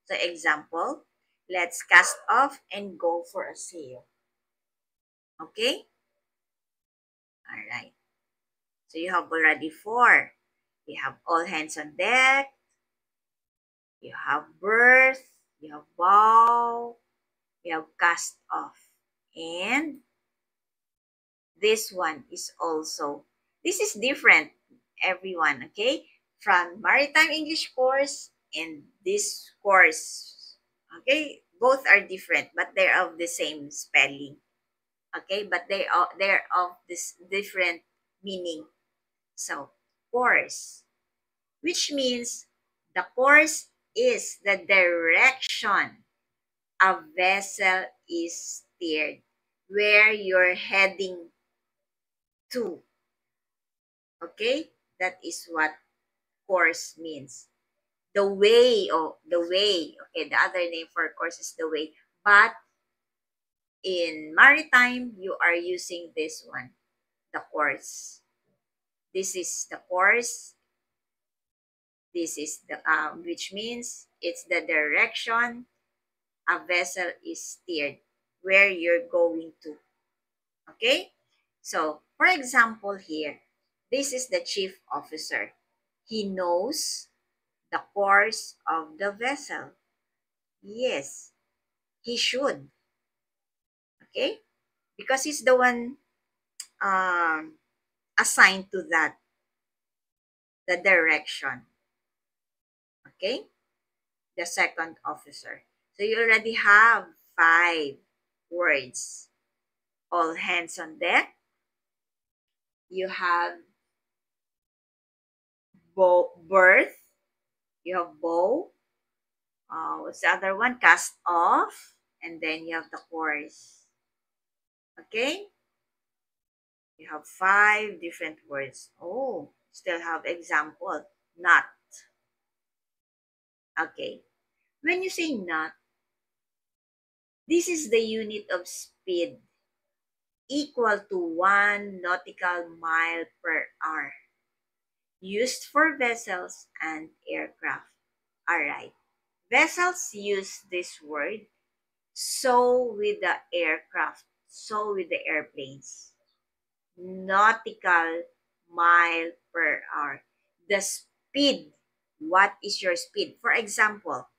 So example, let's cast off and go for a sail. Okay? All right. So you have already 4. You have all hands on deck. You have berth. You have bow. You have cast off. And this one is also, this is different, everyone, okay? From Maritime English course and this course, okay? Both are different, but they're of the same spelling, okay? But they're of this different meaning. So, course, which means the course is the direction a vessel is steered, where you're heading to. Okay? That is what course means. The way, or the way. Okay, the other name for course is the way. But in maritime, you are using this one, the course. This is the course. This is the, which means it's the direction a vessel is steered, where you're going to. Okay? So, for example here, this is the chief officer. He knows the course of the vessel. Yes, he should. Okay? Because he's the one um, assigned to that, the direction. Okay? The second officer. So you already have 5 words. All hands on deck. You have berth. You have bow. What's the other one? Cast off. And then you have the course. Okay? You have 5 different words. Oh, still have example. Not. Okay. When you say not, this is the unit of speed equal to 1 nautical mile per hour used for vessels and aircraft. Alright. Vessels use this word. So with the aircraft. So with the airplanes. Nautical mile per hour. The speed. What is your speed? For example,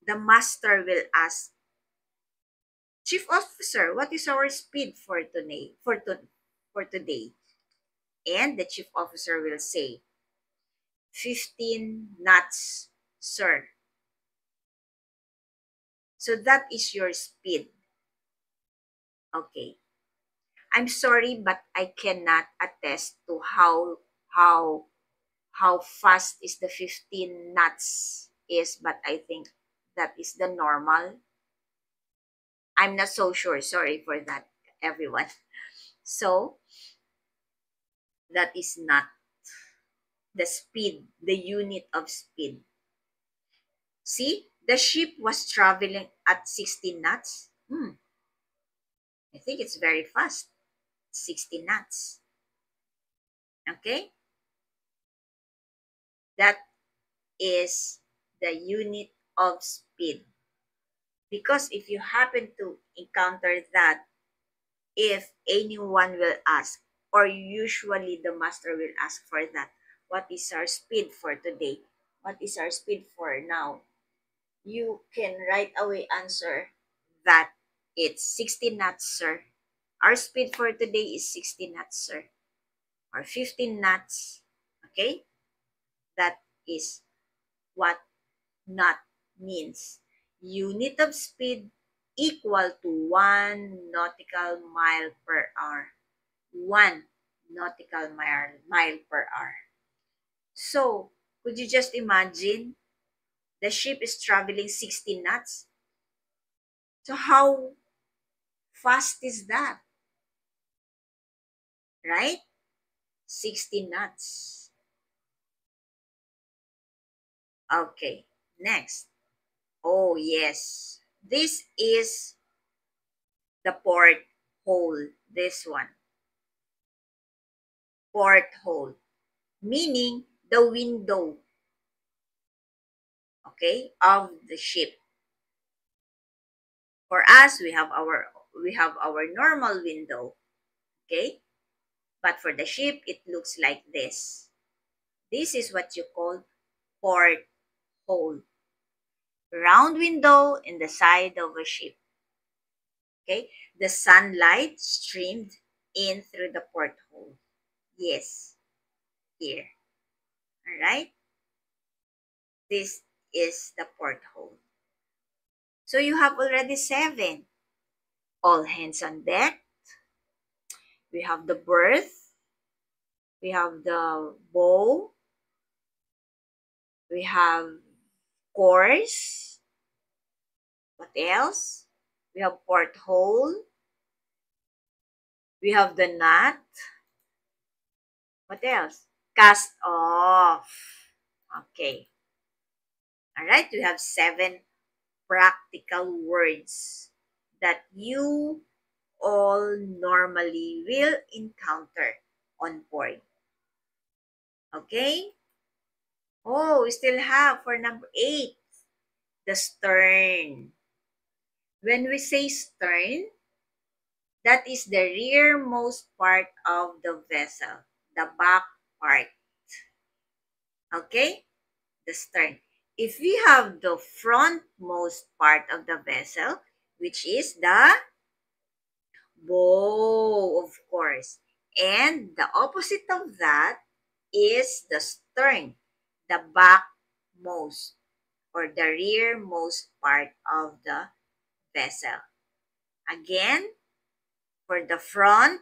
the master will ask, Chief Officer, what is our speed for today? For today? And the chief officer will say, 15 knots, sir. So that is your speed. Okay. I'm sorry, but I cannot attest to how how fast is the 15 knots is, but I think that is the normal. I'm not so sure. Sorry for that, everyone. So that is not the speed, the unit of speed. See, the ship was traveling at 16 knots. I think it's very fast. 16 knots. Okay? That is the unit of speed. Because if you happen to encounter that, if anyone will ask, or usually the master will ask for that, what is our speed for today? What is our speed for now? You can right away answer that it's 60 knots, sir. Our speed for today is 60 knots, sir. Or 15 knots. Okay? That is what knot means. Unit of speed equal to 1 nautical mile per hour. 1 nautical mile per hour. So, could you just imagine the ship is traveling 60 knots? So, how fast is that? Right? 60 knots. Okay, next. Oh, yes. This is the port hole. This one. Port hole. Meaning the window. Okay, of the ship. For us, we have our normal window. Okay? But for the ship, it looks like this. This is what you call port hole. Round window in the side of a ship. Okay? The sunlight streamed in through the porthole. Yes, here. Alright? This is the porthole. So you have already 7. All hands on deck. We have the berth. We have the bow. We have course. What else? We have porthole. We have the knot. What else? Cast off. Okay. All right. We have 7 practical words that you all normally will encounter on board. Okay? Oh, we still have for number 8, the stern. When we say stern, that is the rearmost part of the vessel, the back part. Okay? The stern. If we have the frontmost part of the vessel, which is the bow, of course. And the opposite of that is the stern, the backmost or the rearmost part of the vessel. Again, for the front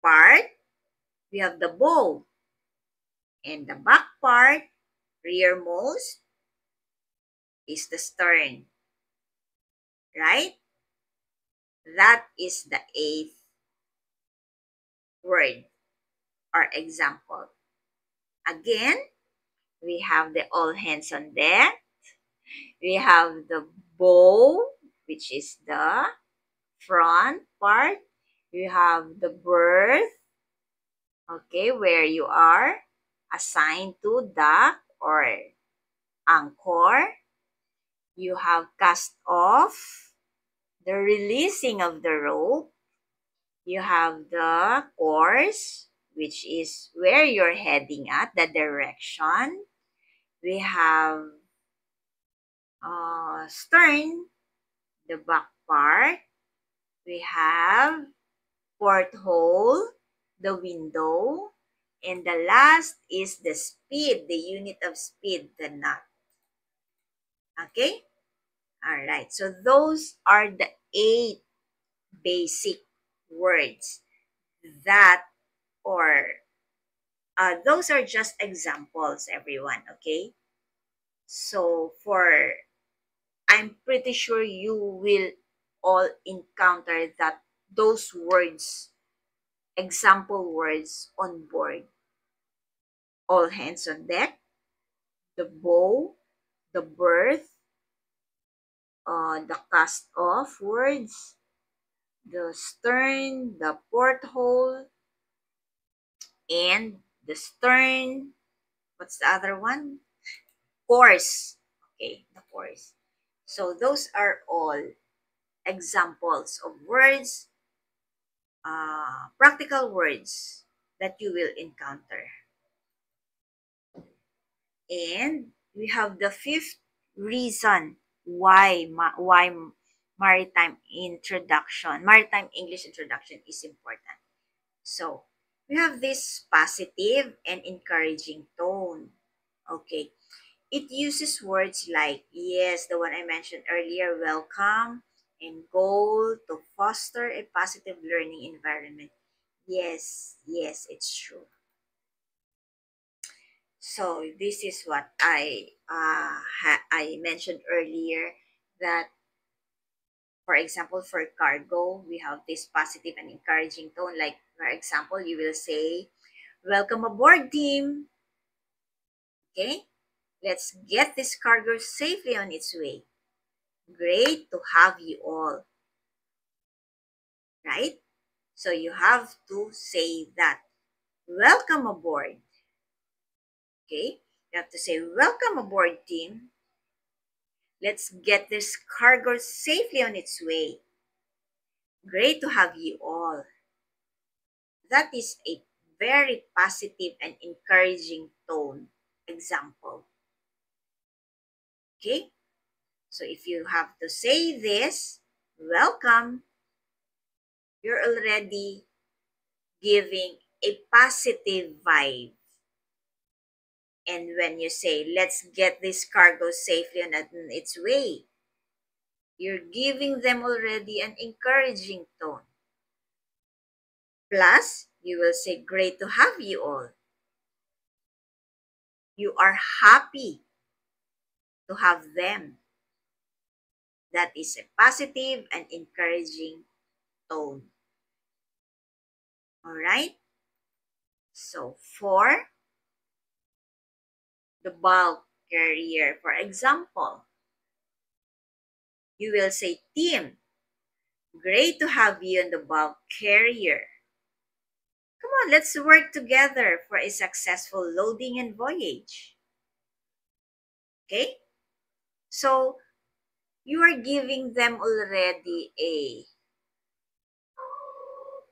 part, we have the bow. And the back part, rearmost, is the stern. Right? That is the 8th word or example. Again, we have the all hands on deck. We have the bow, which is the front part. You have the berth, okay, where you are assigned to dock or anchor. You have cast off, the releasing of the rope. You have the course, which is where you're heading at, the direction. We have stern, the back part. We have porthole, the window. And the last is the speed, the unit of speed, the knot. Okay? All right. So those are the 8 basic words that, or those are just examples, everyone. Okay? So I'm pretty sure you will all encounter that those words, example words on board. All hands on deck, the bow, the berth, the cast off words, the stern, the porthole, and the stern. What's the other one? Course. Okay, the course. So those are all examples of words, practical words that you will encounter. And we have the fifth reason why maritime English introduction is important. So we have this positive and encouraging tone. Okay. It uses words like, yes, the one I mentioned earlier, welcome, and goal to foster a positive learning environment. Yes, yes, it's true. So this is what I mentioned earlier, that for example, for cargo, we have this positive and encouraging tone. Like for example, you will say, "Welcome aboard, team." Okay, let's get this cargo safely on its way. Great to have you all, right? So you have to say that. Welcome aboard. Okay, you have to say, "Welcome aboard, team. Let's get this cargo safely on its way. Great to have you all." That is a very positive and encouraging tone example. Okay? So if you have to say this, welcome, you're already giving a positive vibe. And when you say, let's get this cargo safely on its way, you're giving them already an encouraging tone. Plus, you will say, great to have you all. You are happy to have them. That is a positive and encouraging tone. All right? So, for the bulk carrier, for example, you will say, team, great to have you on the bulk carrier. Come on, let's work together for a successful loading and voyage. Okay? So, you are giving them already a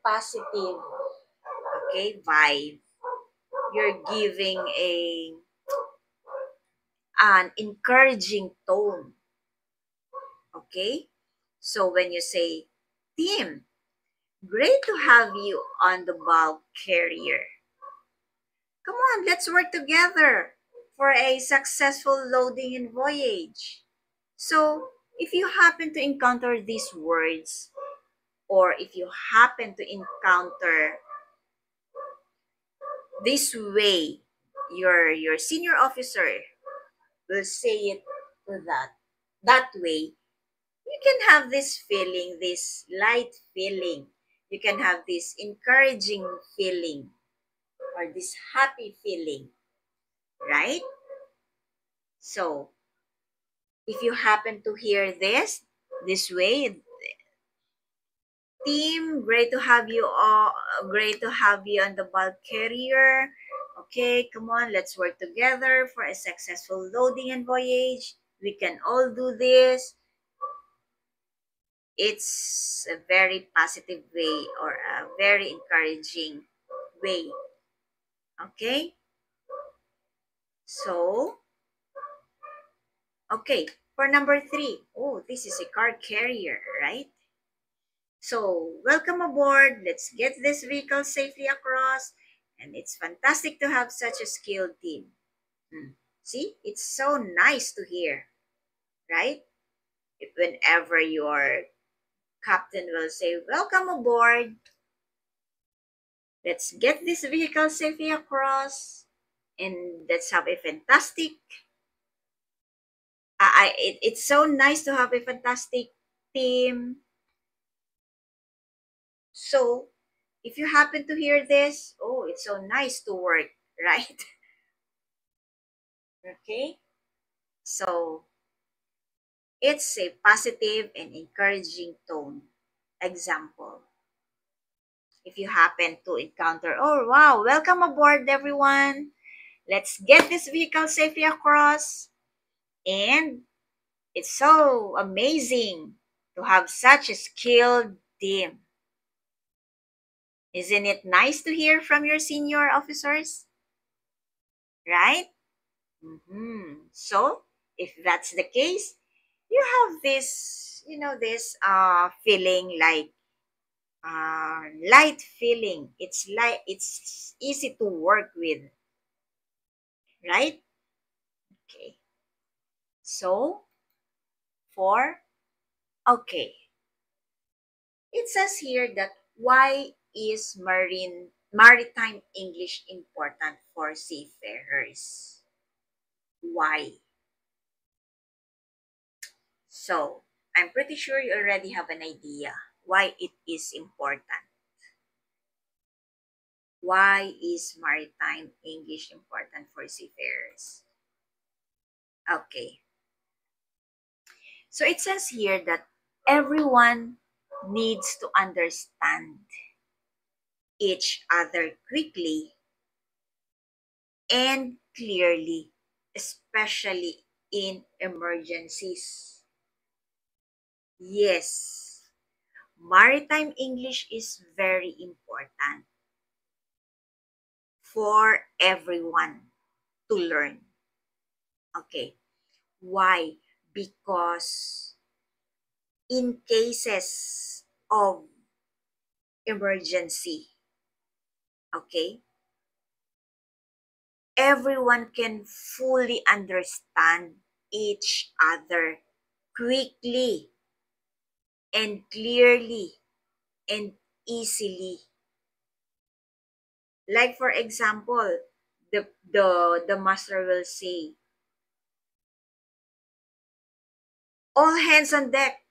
positive, okay, vibe. You're giving an encouraging tone. Okay? So when you say, team, great to have you on the bulk carrier. Come on, let's work together for a successful loading and voyage. So if you happen to encounter these words, or if you happen to encounter this way, your senior officer will say it to that way, you can have this feeling, this light feeling. You can have this encouraging feeling, or this happy feeling, right? So, if you happen to hear this way, team, great to have you all, great to have you on the bulk carrier. Okay, come on, let's work together for a successful loading and voyage. We can all do this. It's a very positive way, or a very encouraging way. Okay? So, okay, for number three. Oh, this is a car carrier, right? So, welcome aboard. Let's get this vehicle safely across. And it's fantastic to have such a skilled team. Hmm. See, it's so nice to hear, right? Whenever your captain will say, welcome aboard, let's get this vehicle safely across, and let's have a fantastic, it's so nice to have a fantastic team. So, if you happen to hear this, oh, it's so nice to work, right? Okay? So, it's a positive and encouraging tone. Example, if you happen to encounter, oh wow, welcome aboard everyone. Let's get this vehicle safely across. And it's so amazing to have such a skilled team. Isn't it nice to hear from your senior officers? Right? So, if that's the case, you have this, this feeling like light feeling. It's like it's easy to work with, right? Okay. So, for okay, it says here that why is maritime English important for seafarers? Why? So, I'm pretty sure you already have an idea why it is important. Why is maritime English important for seafarers? Okay. So it says here that everyone needs to understand each other quickly and clearly, especially in emergencies. Yes, maritime English is very important for everyone to learn. Okay, why? Because in cases of emergency, okay, everyone can fully understand each other quickly and clearly and easily. Like for example, the master will say, all hands on deck.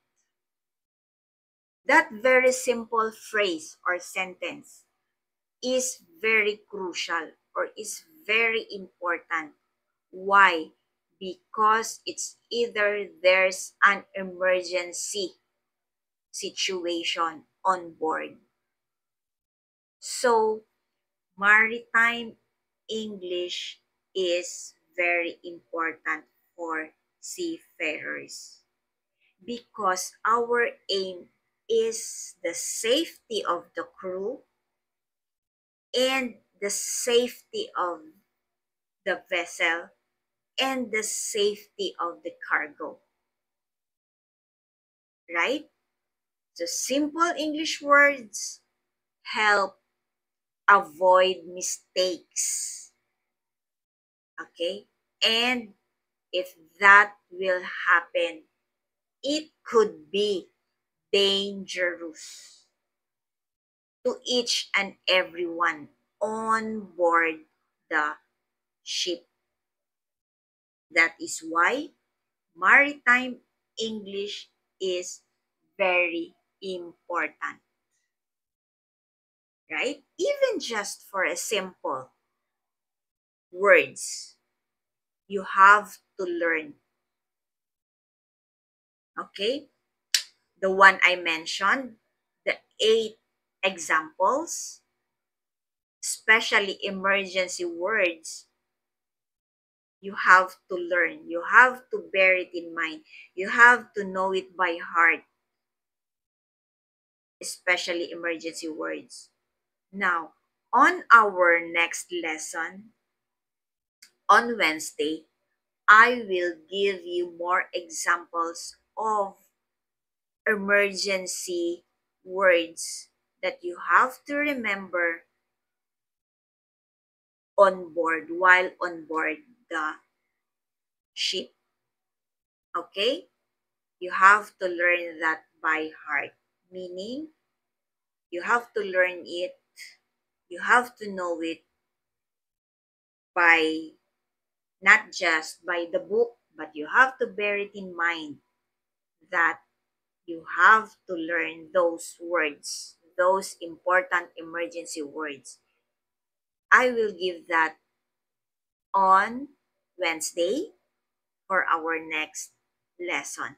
That very simple phrase or sentence is very crucial or is very important. Why? Because it's either there's an emergency situation on board. So, maritime English is very important for seafarers because our aim is the safety of the crew and the safety of the vessel and the safety of the cargo, right? So simple English words help avoid mistakes, okay? And if that will happen, it could be dangerous to each and everyone on board the ship. That is why maritime English is very important, right? Even just for a simple words, you have to learn, okay? The one I mentioned, the 8 examples, especially emergency words, you have to learn. You have to bear it in mind. You have to know it by heart, especially emergency words. Now, on our next lesson, on Wednesday, I will give you more examples of emergency words that you have to remember on board while on board the ship. Okay? You have to learn that by heart, meaning you have to learn it, you have to know it by not just by the book, but you have to bear it in mind that you have to learn those words, those important emergency words. I will give that on Wednesday for our next lesson.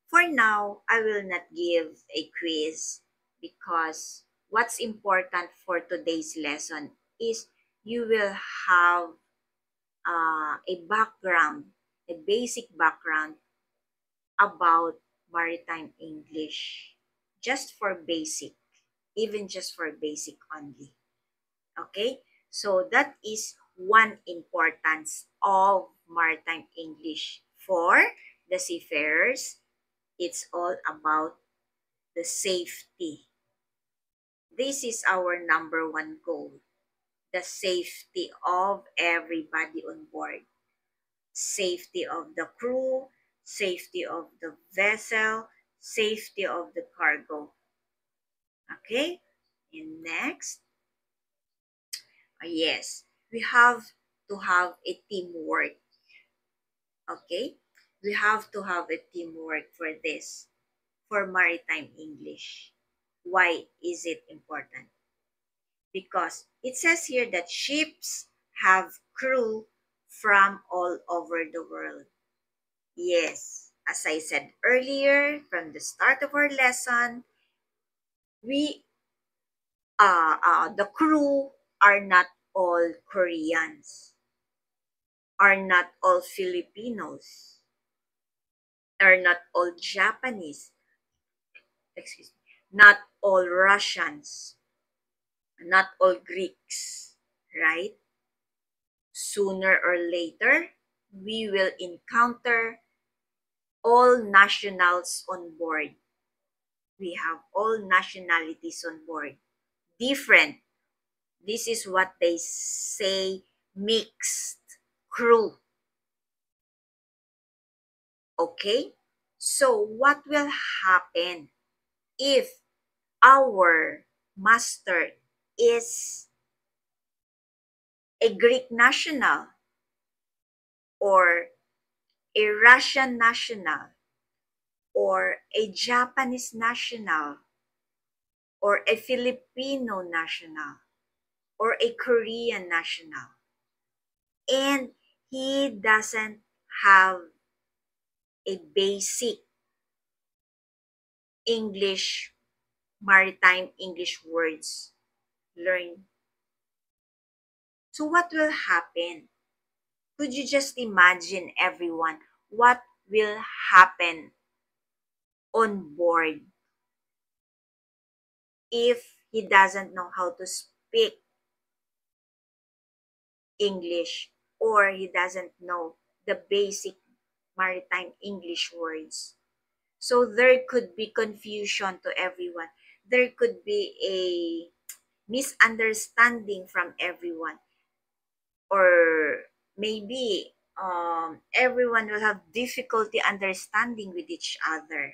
For now, I will not give a quiz because what's important for today's lesson is you will have a background, a basic background about maritime English. Just for basic, even just for basic only. Okay? So that is one importance of maritime English for the seafarers. It's all about the safety. This is our number one goal, the safety of everybody on board. Safety of the crew, safety of the vessel, safety of the cargo. Okay? And next, yes, we have to have a teamwork. Okay? We have to have a teamwork for this, for maritime English. Why is it important? Because it says here that ships have crew from all over the world. Yes, as I said earlier, from the start of our lesson, we the crew are not all Koreans, are not all Filipinos, are not all Japanese, excuse me, not all Russians, not all Greeks, right? Sooner or later, we will encounter all nationals on board. We have all nationalities on board. Different. This is what they say mixed crew. Okay? So, what will happen if our master is a Greek national or a Russian national or a Japanese national or a Filipino national or a Korean national, and he doesn't have a basic English, maritime English words learned. So, what will happen? Could you just imagine, everyone, what will happen on board if he doesn't know how to speak English or he doesn't know the basic maritime English words? So there could be confusion to everyone. There could be a misunderstanding from everyone. Or maybe everyone will have difficulty understanding with each other.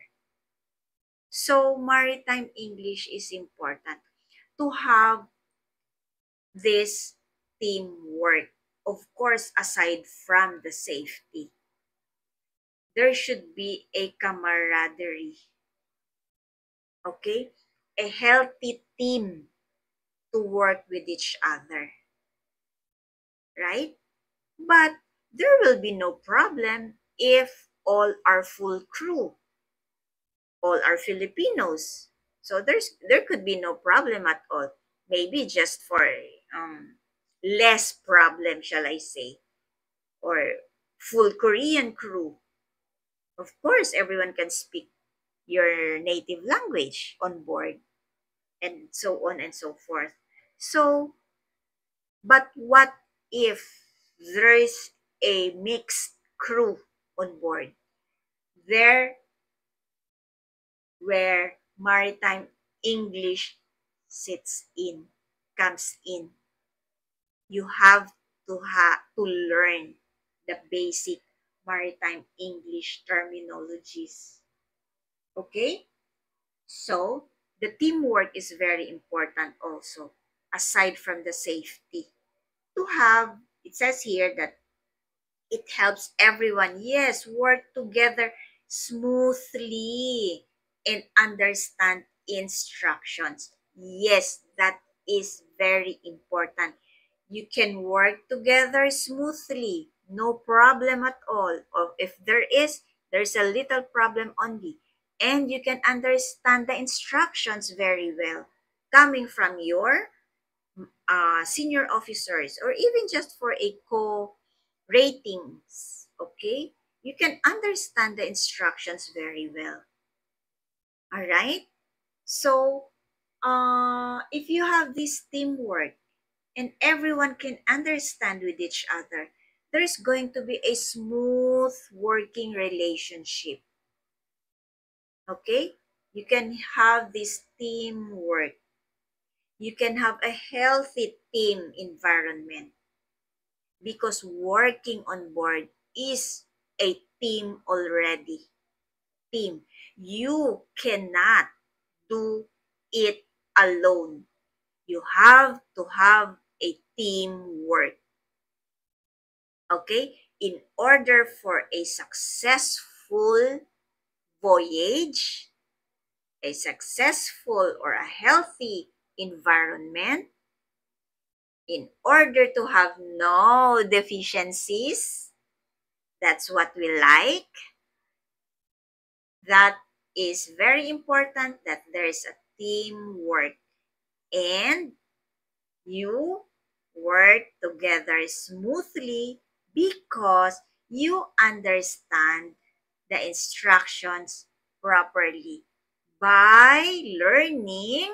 So maritime English is important to have this teamwork. Of course, aside from the safety, there should be a camaraderie. Okay? A healthy team to work with each other. Right? But there will be no problem if all are full crew, all are Filipinos. So there could be no problem at all. Maybe just for less problem, shall I say, or full Korean crew. Of course, everyone can speak your native language on board, and so on and so forth. So, but what if there is a mixed crew on board? There where maritime English sits in, comes in. You have to learn the basic maritime English terminologies. Okay? So, the teamwork is very important also, aside from the safety. To have, it says here that it helps everyone, yes, work together smoothly and understand instructions. Yes, that is very important. You can work together smoothly, no problem at all. Or if there's a little problem only. And you can understand the instructions very well coming from your senior officers, or even just for a ratings, okay? You can understand the instructions very well. All right? So, if you have this teamwork and everyone can understand with each other, there's going to be a smooth working relationship. Okay? You can have this teamwork. You can have a healthy team environment because working on board is a team already. Team. You cannot do it alone. You have to have a teamwork. Okay? In order for a successful voyage, a successful or a healthy environment, in order to have no deficiencies, that's what we like. That is very important that there is a teamwork and you work together smoothly because you understand the instructions properly by learning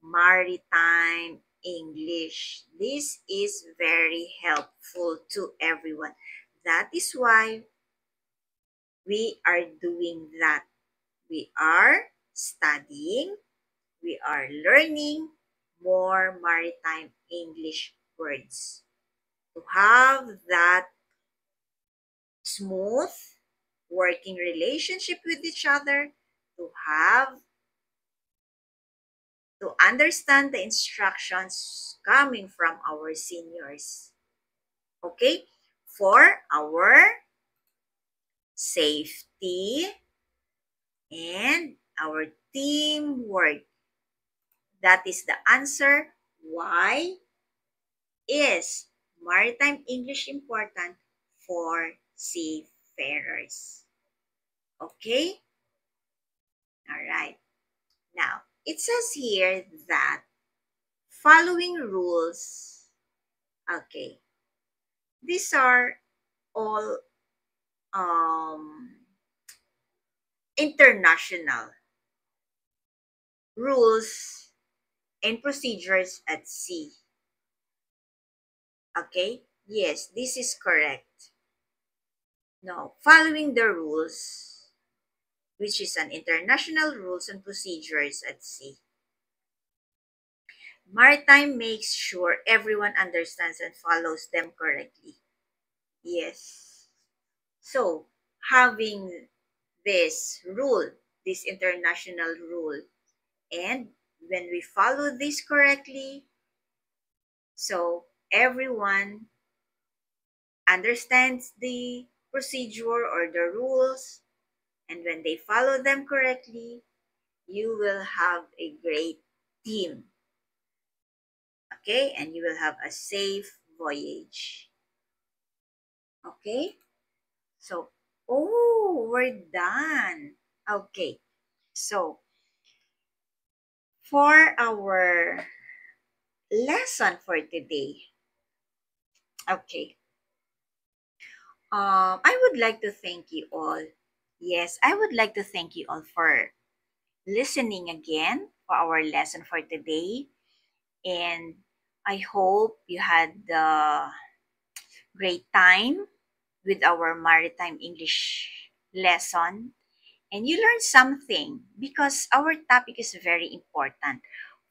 maritime English. This is very helpful to everyone. That is why we are doing that. We are studying, we are learning more maritime English words. To have that smooth working relationship with each other, to understand the instructions coming from our seniors. Okay? For our safety and our teamwork. That is the answer. Why is maritime English important for seafarers? Okay? All right. Now, it says here that following rules, okay, these are all international rules and procedures at sea. Okay? Yes, this is correct. Now, following the rules, which is an international rules and procedures at sea. Maritime makes sure everyone understands and follows them correctly. Yes. So, having this rule, this international rule, and when we follow this correctly, so everyone understands the procedure or the rules, and when they follow them correctly, you will have a great team. Okay? And you will have a safe voyage. Okay? So, oh, we're done. Okay. So, for our lesson for today, okay, I would like to thank you all. Yes, I would like to thank you all for listening again for our lesson for today. And I hope you had a great time with our maritime English lesson and you learned something because our topic is very important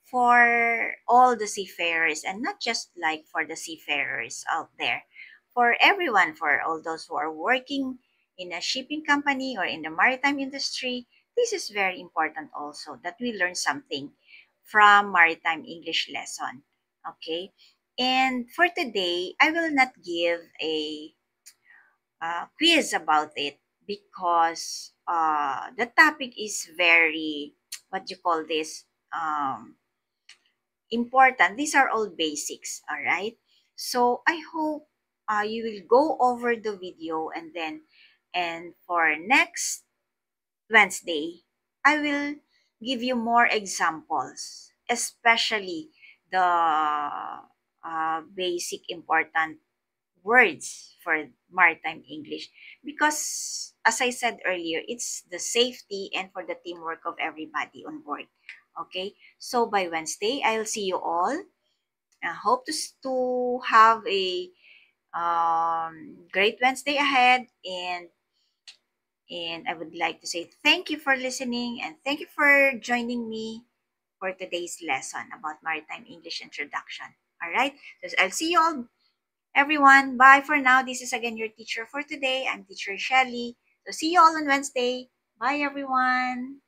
for all the seafarers and not just like for the seafarers out there, for everyone, for all those who are working in a shipping company or in the maritime industry. This is very important also that we learn something from maritime English lesson. Okay, and for today I will not give a quiz about it because the topic is very, what you call this, important. These are all basics, all right? So I hope you will go over the video, and for next Wednesday, I will give you more examples, especially the basic important words for maritime English because, as I said earlier, it's the safety and for the teamwork of everybody on board. Okay, so by Wednesday, I'll see you all. I hope to have a great Wednesday ahead, and I would like to say thank you for listening and thank you for joining me for today's lesson about maritime English introduction. All right, so I'll see you all. Everyone, bye for now. This is again your teacher for today. I'm teacher Shelly. So see you all on Wednesday. Bye everyone.